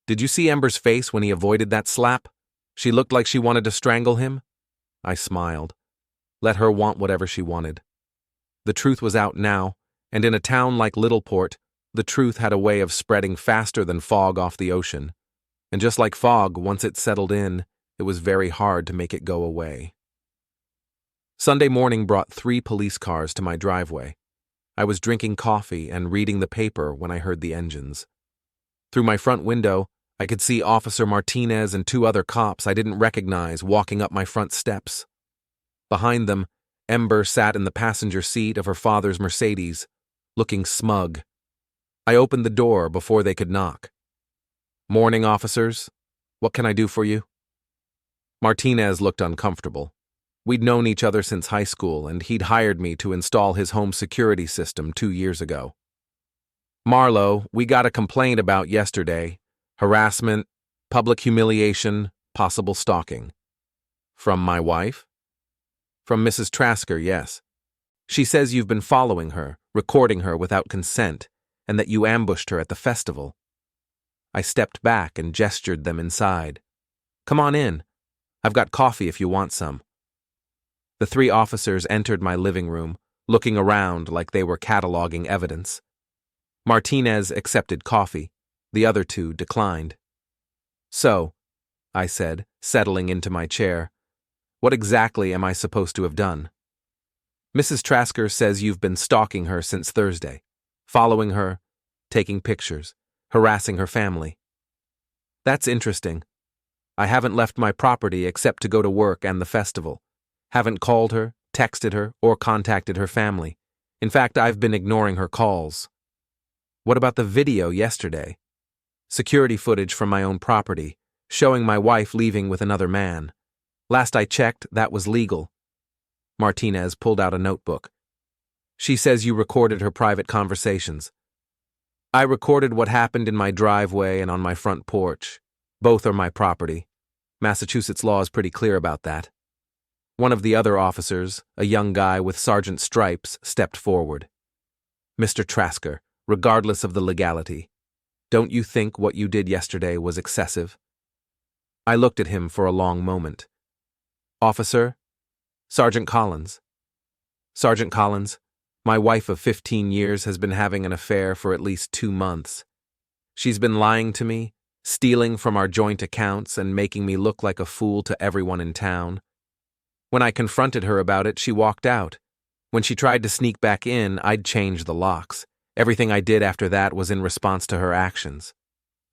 "Did you see Ember's face when he avoided that slap? She looked like she wanted to strangle him." I smiled. Let her want whatever she wanted. The truth was out now, and in a town like Littleport, the truth had a way of spreading faster than fog off the ocean. And just like fog, once it settled in, it was very hard to make it go away. Sunday morning brought 3 police cars to my driveway. I was drinking coffee and reading the paper when I heard the engines. Through my front window, I could see Officer Martinez and 2 other cops I didn't recognize walking up my front steps. Behind them, Ember sat in the passenger seat of her father's Mercedes, looking smug. I opened the door before they could knock. "Morning, officers. What can I do for you?" Martinez looked uncomfortable. We'd known each other since high school, and he'd hired me to install his home security system 2 years ago. "Marlo, we got a complaint about yesterday. Harassment, public humiliation, possible stalking." "From my wife?" "From Mrs. Trasker, yes. She says you've been following her, recording her without consent, and that you ambushed her at the festival." I stepped back and gestured them inside. "Come on in. I've got coffee if you want some." The 3 officers entered my living room, looking around like they were cataloging evidence. Martinez accepted coffee. The other 2 declined. "So," I said, settling into my chair, "what exactly am I supposed to have done?" "Mrs. Trasker says you've been stalking her since Thursday, following her, taking pictures, harassing her family." "That's interesting. I haven't left my property except to go to work and the festival. Haven't called her, texted her, or contacted her family. In fact, I've been ignoring her calls." "What about the video yesterday? Security footage from my own property, showing my wife leaving with another man. Last I checked, that was legal. Martinez pulled out a notebook. She says you recorded her private conversations. I recorded what happened in my driveway and on my front porch. Both are my property. Massachusetts law is pretty clear about that. One of the other officers, a young guy with sergeant stripes, stepped forward. Mr. Trasker, regardless of the legality, don't you think what you did yesterday was excessive? I looked at him for a long moment. Officer? Sergeant Collins. Sergeant Collins, my wife of 15 years has been having an affair for at least 2 months. She's been lying to me, stealing from our joint accounts, and making me look like a fool to everyone in town. When I confronted her about it, she walked out. When she tried to sneak back in, I'd change the locks. Everything I did after that was in response to her actions.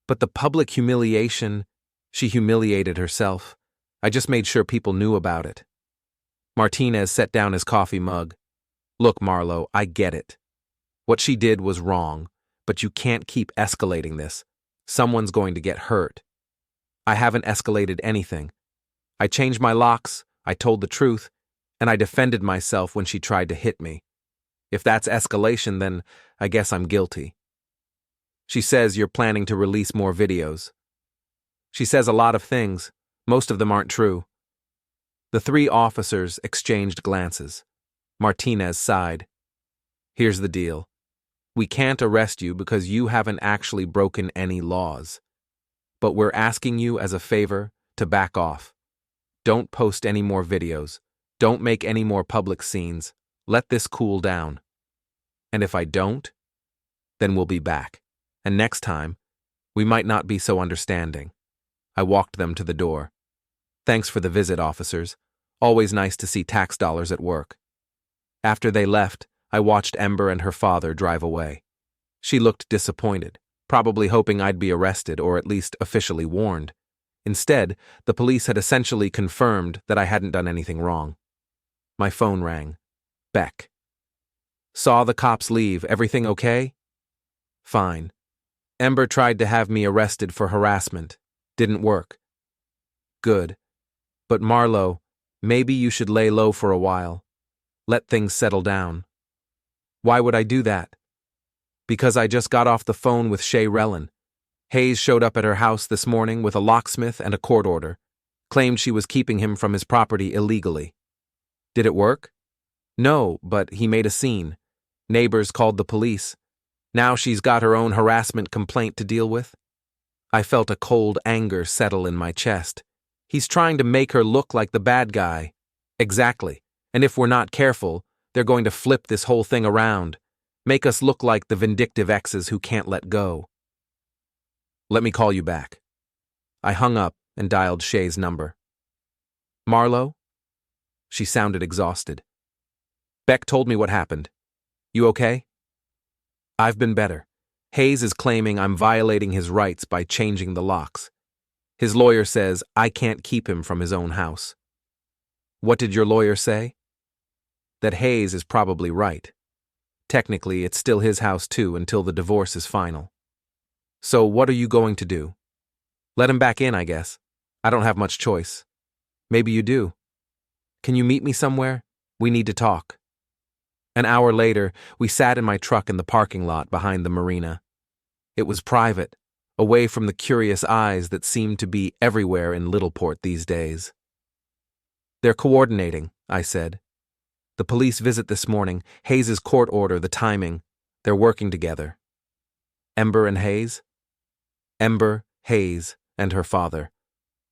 But the public humiliation, she humiliated herself. I just made sure people knew about it. Martinez set down his coffee mug. Look, Marlo, I get it. What she did was wrong, but you can't keep escalating this. Someone's going to get hurt. I haven't escalated anything. I changed my locks, I told the truth, and I defended myself when she tried to hit me. If that's escalation, then I guess I'm guilty. She says you're planning to release more videos. She says a lot of things. Most of them aren't true. The 3 officers exchanged glances. Martinez sighed. Here's the deal. We can't arrest you because you haven't actually broken any laws. But we're asking you as a favor to back off. Don't post any more videos. Don't make any more public scenes. Let this cool down. And if I don't, then we'll be back. And next time, we might not be so understanding. I walked them to the door. Thanks for the visit, officers. Always nice to see tax dollars at work. After they left, I watched Ember and her father drive away. She looked disappointed, probably hoping I'd be arrested or at least officially warned. Instead, the police had essentially confirmed that I hadn't done anything wrong. My phone rang. Beck. Saw the cops leave. Everything okay? Fine. Ember tried to have me arrested for harassment. Didn't work. Good. But Marlo, maybe you should lay low for a while. Let things settle down. Why would I do that? Because I just got off the phone with Shay Rellan. Hayes showed up at her house this morning with a locksmith and a court order. Claimed she was keeping him from his property illegally. Did it work? No, but he made a scene. Neighbors called the police. Now she's got her own harassment complaint to deal with. I felt a cold anger settle in my chest. He's trying to make her look like the bad guy. Exactly. And if we're not careful, they're going to flip this whole thing around. Make us look like the vindictive exes who can't let go. Let me call you back. I hung up and dialed Shay's number. Marlo? She sounded exhausted. Beck told me what happened. You okay? I've been better. Hayes is claiming I'm violating his rights by changing the locks. His lawyer says I can't keep him from his own house. What did your lawyer say? That Hayes is probably right. Technically, it's still his house too until the divorce is final. So what are you going to do? Let him back in, I guess. I don't have much choice. Maybe you do. Can you meet me somewhere? We need to talk. An hour later, we sat in my truck in the parking lot behind the marina. It was private, away from the curious eyes that seem to be everywhere in Littleport these days. They're coordinating, I said. The police visit this morning, Hayes's court order, the timing. They're working together. Ember and Hayes? Ember, Hayes, and her father.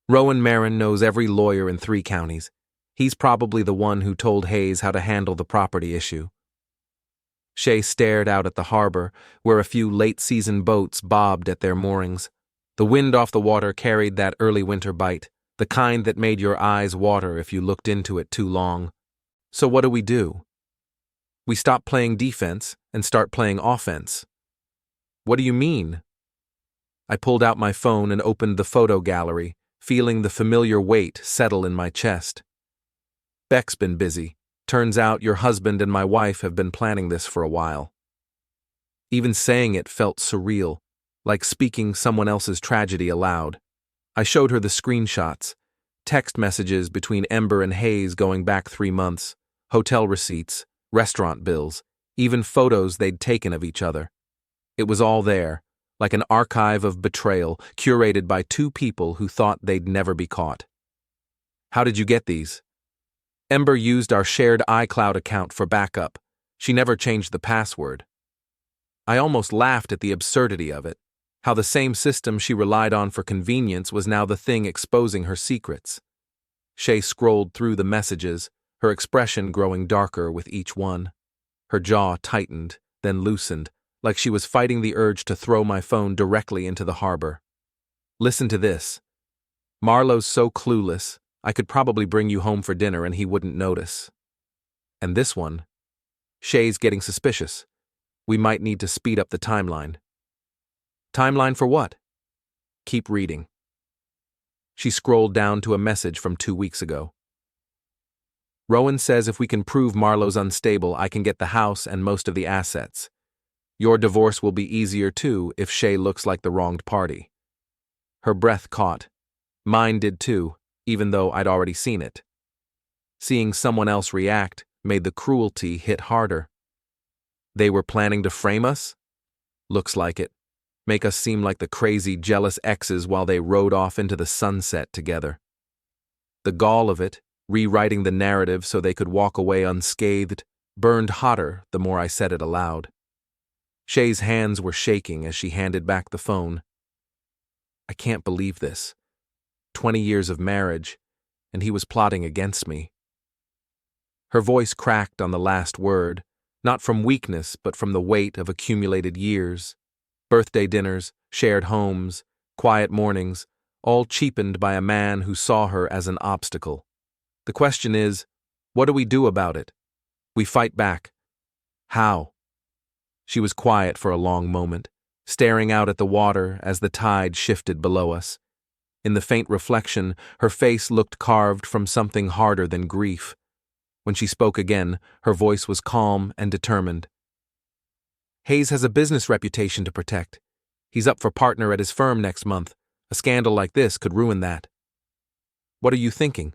Rowan Marin knows every lawyer in 3 counties. He's probably the one who told Hayes how to handle the property issue. Shay stared out at the harbor, where a few late-season boats bobbed at their moorings. The wind off the water carried that early winter bite, the kind that made your eyes water if you looked into it too long. So what do? We stop playing defense and start playing offense. What do you mean? I pulled out my phone and opened the photo gallery, feeling the familiar weight settle in my chest. Beck's been busy. Turns out your husband and my wife have been planning this for a while. Even saying it felt surreal. like speaking someone else's tragedy aloud. I showed her the screenshots, text messages between Ember and Hayes going back 3 months, hotel receipts, restaurant bills, even photos they'd taken of each other. It was all there, like an archive of betrayal curated by two people who thought they'd never be caught. How did you get these? Ember used our shared iCloud account for backup. She never changed the password. I almost laughed at the absurdity of it, how the same system she relied on for convenience was now the thing exposing her secrets. Shay scrolled through the messages, her expression growing darker with each one. Her jaw tightened, then loosened, like she was fighting the urge to throw my phone directly into the harbor. Listen to this. Marlowe's so clueless, I could probably bring you home for dinner and he wouldn't notice. And this one. Shay's getting suspicious. We might need to speed up the timeline. Timeline for what? Keep reading. She scrolled down to a message from 2 weeks ago. Rowan says if we can prove Marlowe's unstable, I can get the house and most of the assets. Your divorce will be easier too if Shay looks like the wronged party. Her breath caught. Mine did too, even though I'd already seen it. Seeing someone else react made the cruelty hit harder. They were planning to frame us? Looks like it. Make us seem like the crazy, jealous exes while they rode off into the sunset together. The gall of it, rewriting the narrative so they could walk away unscathed, burned hotter the more I said it aloud. Shay's hands were shaking as she handed back the phone. I can't believe this. 20 years of marriage, and he was plotting against me. Her voice cracked on the last word, not from weakness but from the weight of accumulated years. Birthday dinners, shared homes, quiet mornings, all cheapened by a man who saw her as an obstacle. The question is, what do we do about it? We fight back. How? She was quiet for a long moment, staring out at the water as the tide shifted below us. In the faint reflection, her face looked carved from something harder than grief. When she spoke again, her voice was calm and determined. Hayes has a business reputation to protect. He's up for partner at his firm next month. A scandal like this could ruin that. What are you thinking?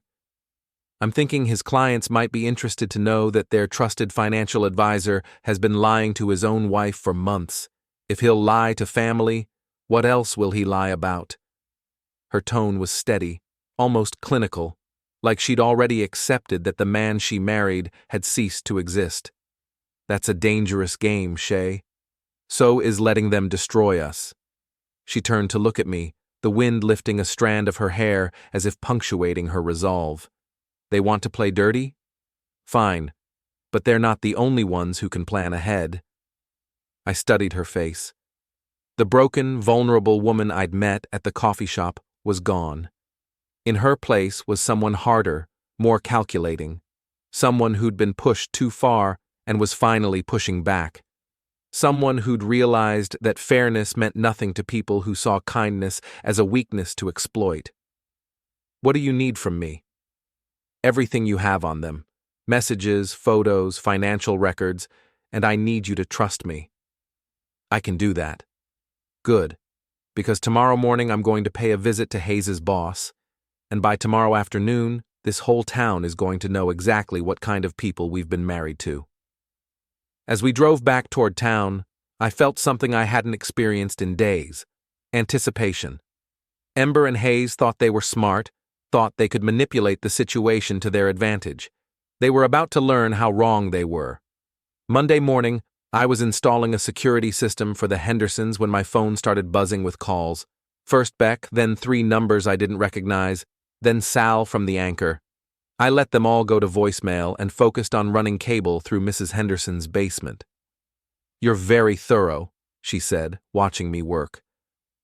I'm thinking his clients might be interested to know that their trusted financial advisor has been lying to his own wife for months. If he'll lie to family, what else will he lie about? Her tone was steady, almost clinical, like she'd already accepted that the man she married had ceased to exist. That's a dangerous game, Shay. So is letting them destroy us. She turned to look at me, the wind lifting a strand of her hair as if punctuating her resolve. They want to play dirty? Fine, but they're not the only ones who can plan ahead. I studied her face. The broken, vulnerable woman I'd met at the coffee shop was gone. In her place was someone harder, more calculating, someone who'd been pushed too far and was finally pushing back, someone who'd realized that fairness meant nothing to people who saw kindness as a weakness to exploit. What do you need from me? Everything you have on them, messages, photos, financial records, and I need you to trust me. I can do that. Good, because tomorrow morning I'm going to pay a visit to Hayes's boss, and by tomorrow afternoon, this whole town is going to know exactly what kind of people we've been married to. As we drove back toward town, I felt something I hadn't experienced in days: anticipation. Ember and Hayes thought they were smart, thought they could manipulate the situation to their advantage. They were about to learn how wrong they were. Monday morning, I was installing a security system for the Hendersons when my phone started buzzing with calls. First Beck, then 3 numbers I didn't recognize, then Sal from the anchor. I let them all go to voicemail and focused on running cable through Mrs. Henderson's basement. You're very thorough, she said, watching me work.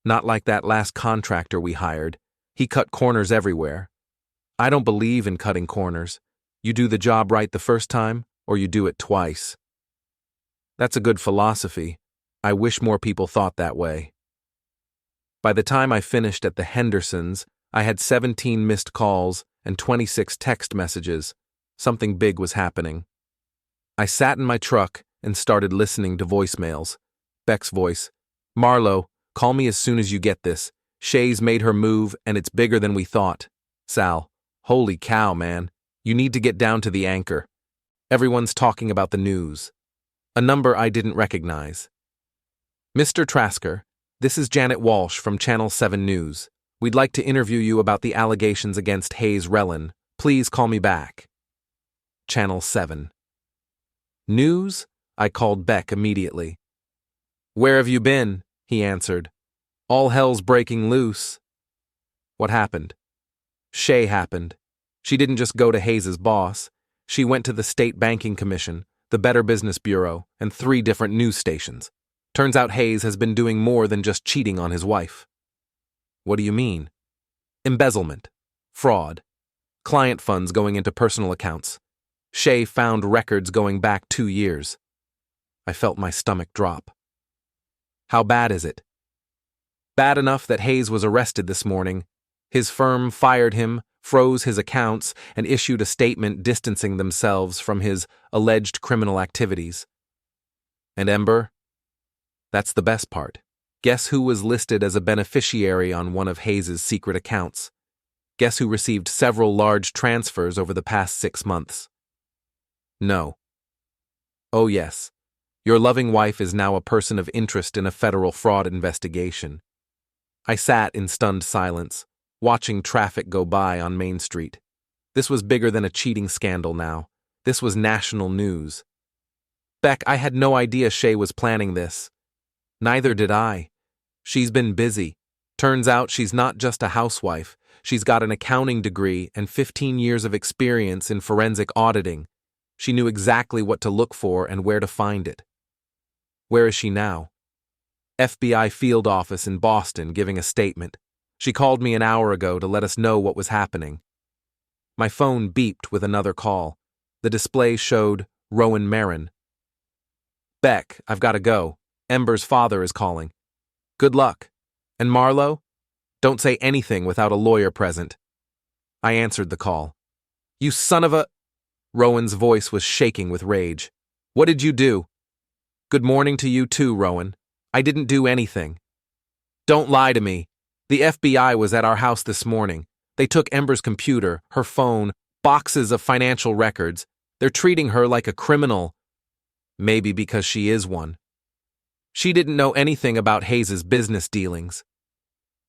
Not like that last contractor we hired. He cut corners everywhere. I don't believe in cutting corners. You do the job right the first time, or you do it twice. That's a good philosophy. I wish more people thought that way. By the time I finished at the Hendersons, I had 17 missed calls and 26 text messages. Something big was happening. I sat in my truck and started listening to voicemails. Beck's voice. Marlowe, Call me as soon as you get this. Shay's made her move, and it's bigger than we thought. Sal, holy cow, man. You need to get down to the anchor. Everyone's talking about the news. A number I didn't recognize. Mr. Trasker, this is Janet Walsh from Channel 7 News. We'd like to interview you about the allegations against Hayes Rellan. Please call me back. Channel 7. News? I called Beck immediately. Where have you been? He answered. All hell's breaking loose. What happened? Shay happened. She didn't just go to Hayes's boss. She went to the State Banking Commission, the Better Business Bureau, and 3 different news stations. Turns out Hayes has been doing more than just cheating on his wife. What do you mean? Embezzlement, fraud, client funds going into personal accounts. Shay found records going back 2 years. I felt my stomach drop. How bad is it? Bad enough that Hayes was arrested this morning. His firm fired him, froze his accounts, and issued a statement distancing themselves from his alleged criminal activities. And Ember? That's the best part. Guess who was listed as a beneficiary on one of Hayes's secret accounts? Guess who received several large transfers over the past 6 months? No. Oh yes. Your loving wife is now a person of interest in a federal fraud investigation. I sat in stunned silence, watching traffic go by on Main Street. This was bigger than a cheating scandal now. This was national news. Beck, I had no idea Shay was planning this. Neither did I. She's been busy. Turns out she's not just a housewife. She's got an accounting degree and 15 years of experience in forensic auditing. She knew exactly what to look for and where to find it. Where is she now? FBI field office in Boston giving a statement. She called me an hour ago to let us know what was happening. My phone beeped with another call. The display showed Rowan Marin. Beck, I've got to go. Ember's father is calling. Good luck. And Marlo? Don't say anything without a lawyer present. I answered the call. You son of a... Rowan's voice was shaking with rage. What did you do? Good morning to you too, Rowan. I didn't do anything. Don't lie to me. The FBI was at our house this morning. They took Ember's computer, her phone, boxes of financial records. They're treating her like a criminal. Maybe because she is one. She didn't know anything about Hayes's business dealings.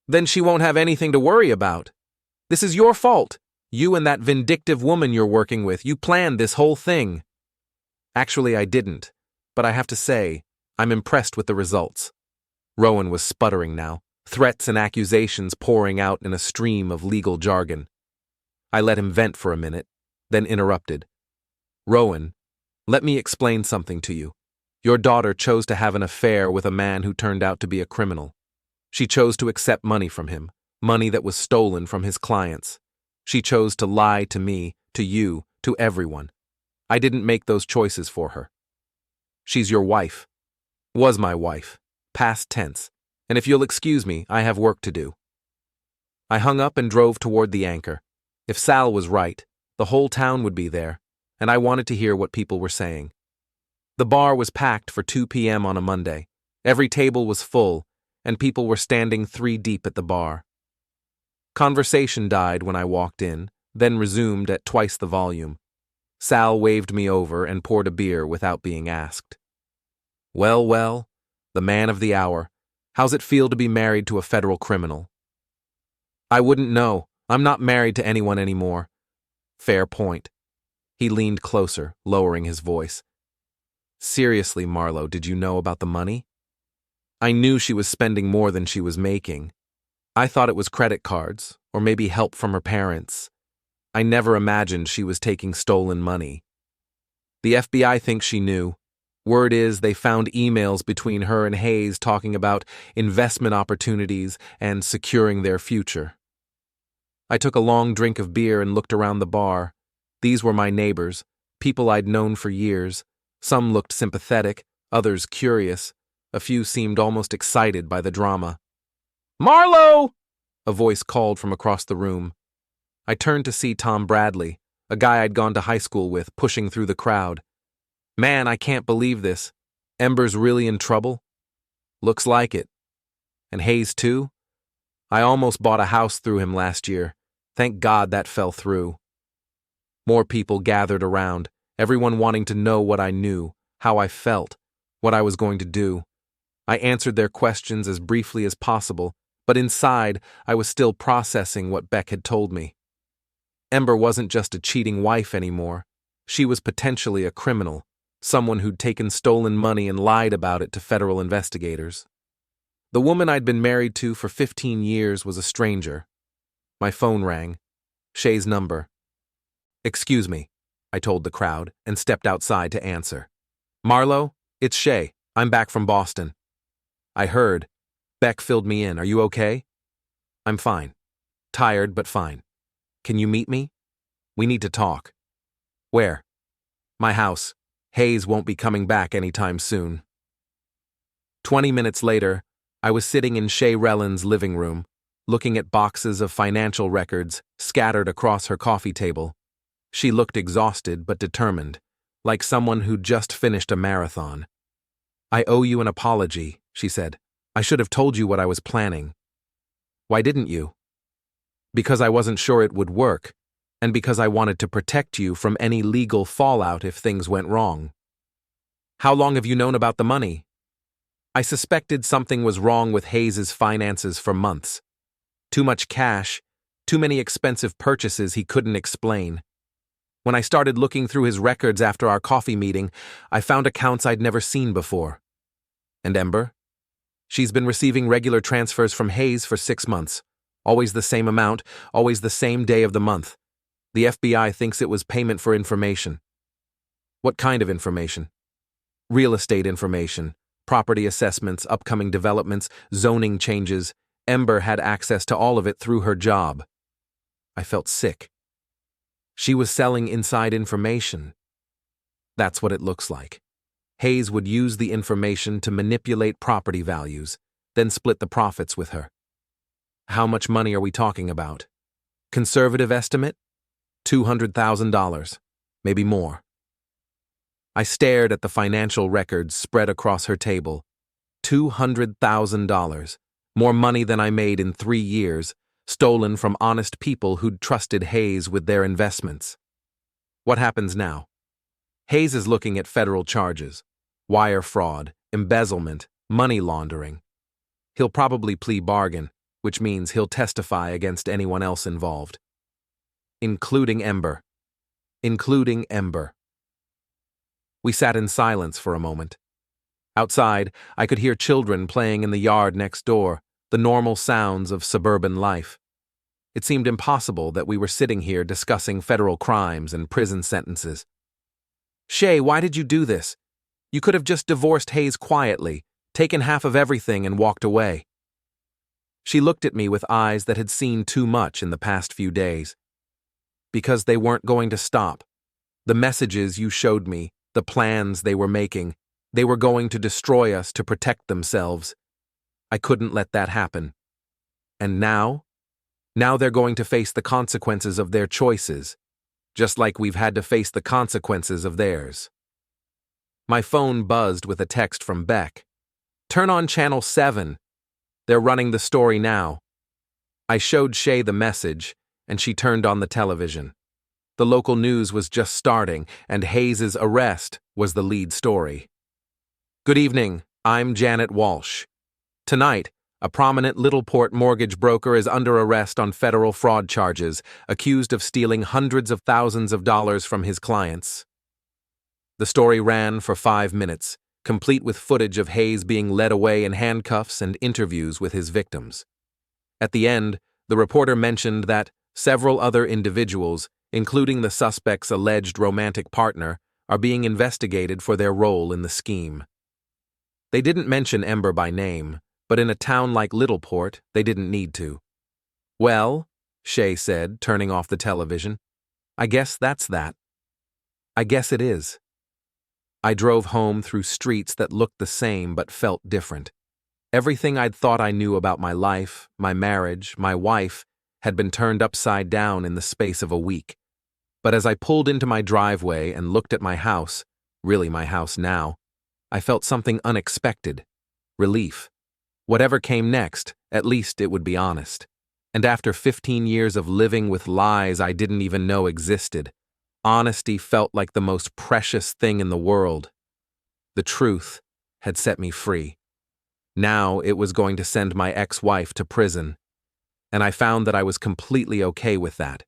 Then she won't have anything to worry about. This is your fault. You and that vindictive woman you're working with, you planned this whole thing. Actually, I didn't. But I have to say, I'm impressed with the results. Rowan was sputtering now, threats and accusations pouring out in a stream of legal jargon. I let him vent for a minute, then interrupted. Rowan, let me explain something to you. Your daughter chose to have an affair with a man who turned out to be a criminal. She chose to accept money from him, money that was stolen from his clients. She chose to lie to me, to you, to everyone. I didn't make those choices for her. She's your wife. Was my wife. Past tense. And if you'll excuse me, I have work to do. I hung up and drove toward the anchor. If Sal was right, the whole town would be there, and I wanted to hear what people were saying. The bar was packed for 2 p.m. on a Monday. Every table was full, and people were standing 3 deep at the bar. Conversation died when I walked in, then resumed at twice the volume. Sal waved me over and poured a beer without being asked. Well, the man of the hour. How's it feel to be married to a federal criminal? I wouldn't know. I'm not married to anyone anymore. Fair point. He leaned closer, lowering his voice. Seriously, Marlo, did you know about the money? I knew she was spending more than she was making. I thought it was credit cards, or maybe help from her parents. I never imagined she was taking stolen money. The FBI thinks she knew. Word is they found emails between her and Hayes talking about investment opportunities and securing their future. I took a long drink of beer and looked around the bar. These were my neighbors, people I'd known for years. Some looked sympathetic, others curious. A few seemed almost excited by the drama. Marlo! A voice called from across the room. I turned to see Tom Bradley, a guy I'd gone to high school with, pushing through the crowd. Man, I can't believe this. Ember's really in trouble? Looks like it. And Hayes too? I almost bought a house through him last year. Thank God that fell through. More people gathered around, everyone wanting to know what I knew, how I felt, what I was going to do. I answered their questions as briefly as possible, but inside, I was still processing what Beck had told me. Ember wasn't just a cheating wife anymore. She was potentially a criminal, someone who'd taken stolen money and lied about it to federal investigators. The woman I'd been married to for 15 years was a stranger. My phone rang. Shay's number. "Excuse me," I told the crowd and stepped outside to answer. "Marlo, it's Shay. I'm back from Boston." I heard. Beck filled me in. "Are you okay?" "I'm fine. Tired, but fine. Can you meet me? We need to talk." "Where?" "My house. Hayes won't be coming back anytime soon." 20 minutes later, I was sitting in Shay Rellin's living room, looking at boxes of financial records scattered across her coffee table. She looked exhausted but determined, like someone who'd just finished a marathon. "I owe you an apology," she said. "I should have told you what I was planning." "Why didn't you?" "Because I wasn't sure it would work, and because I wanted to protect you from any legal fallout if things went wrong." "How long have you known about the money?" "I suspected something was wrong with Hayes's finances for months. Too much cash, too many expensive purchases he couldn't explain. When I started looking through his records after our coffee meeting, I found accounts I'd never seen before." "And Ember?" "She's been receiving regular transfers from Hayes for 6 months. Always the same amount, always the same day of the month. The FBI thinks it was payment for information." "What kind of information?" "Real estate information, property assessments, upcoming developments, zoning changes. Ember had access to all of it through her job." I felt sick. She was selling inside information. That's what it looks like. Hayes would use the information to manipulate property values, then split the profits with her. "How much money are we talking about?" "Conservative estimate? $200,000, maybe more." I stared at the financial records spread across her table. $200,000, more money than I made in 3 years, stolen from honest people who'd trusted Hayes with their investments. What happens now? Hayes is looking at federal charges: wire fraud, embezzlement, money laundering. He'll probably plea bargain, which means he'll testify against anyone else involved. Including Ember. Including Ember. We sat in silence for a moment. Outside, I could hear children playing in the yard next door, the normal sounds of suburban life. It seemed impossible that we were sitting here discussing federal crimes and prison sentences. "Shay, why did you do this? You could have just divorced Hayes quietly, taken half of everything and walked away." She looked at me with eyes that had seen too much in the past few days. "Because they weren't going to stop. The messages you showed me, the plans they were making, they were going to destroy us to protect themselves. I couldn't let that happen. And now? Now they're going to face the consequences of their choices, just like we've had to face the consequences of theirs." My phone buzzed with a text from Beck. "Turn on Channel 7. They're running the story now." I showed Shay the message, and she turned on the television. The local news was just starting, and Hayes's arrest was the lead story. "Good evening, I'm Janet Walsh. Tonight, a prominent Littleport mortgage broker is under arrest on federal fraud charges, accused of stealing hundreds of thousands of dollars from his clients." The story ran for 5 minutes, complete with footage of Hayes being led away in handcuffs and interviews with his victims. At the end, the reporter mentioned that several other individuals, including the suspect's alleged romantic partner, are being investigated for their role in the scheme. They didn't mention Ember by name, but in a town like Littleport, they didn't need to. "Well," Shay said, turning off the television, "I guess that's that. I guess it is." I drove home through streets that looked the same but felt different. Everything I'd thought I knew about my life, my marriage, my wife, had been turned upside down in the space of a week. But as I pulled into my driveway and looked at my house, really my house now, I felt something unexpected: relief. Whatever came next, at least it would be honest. And after 15 years of living with lies I didn't even know existed, honesty felt like the most precious thing in the world. The truth had set me free. Now it was going to send my ex-wife to prison, and I found that I was completely okay with that.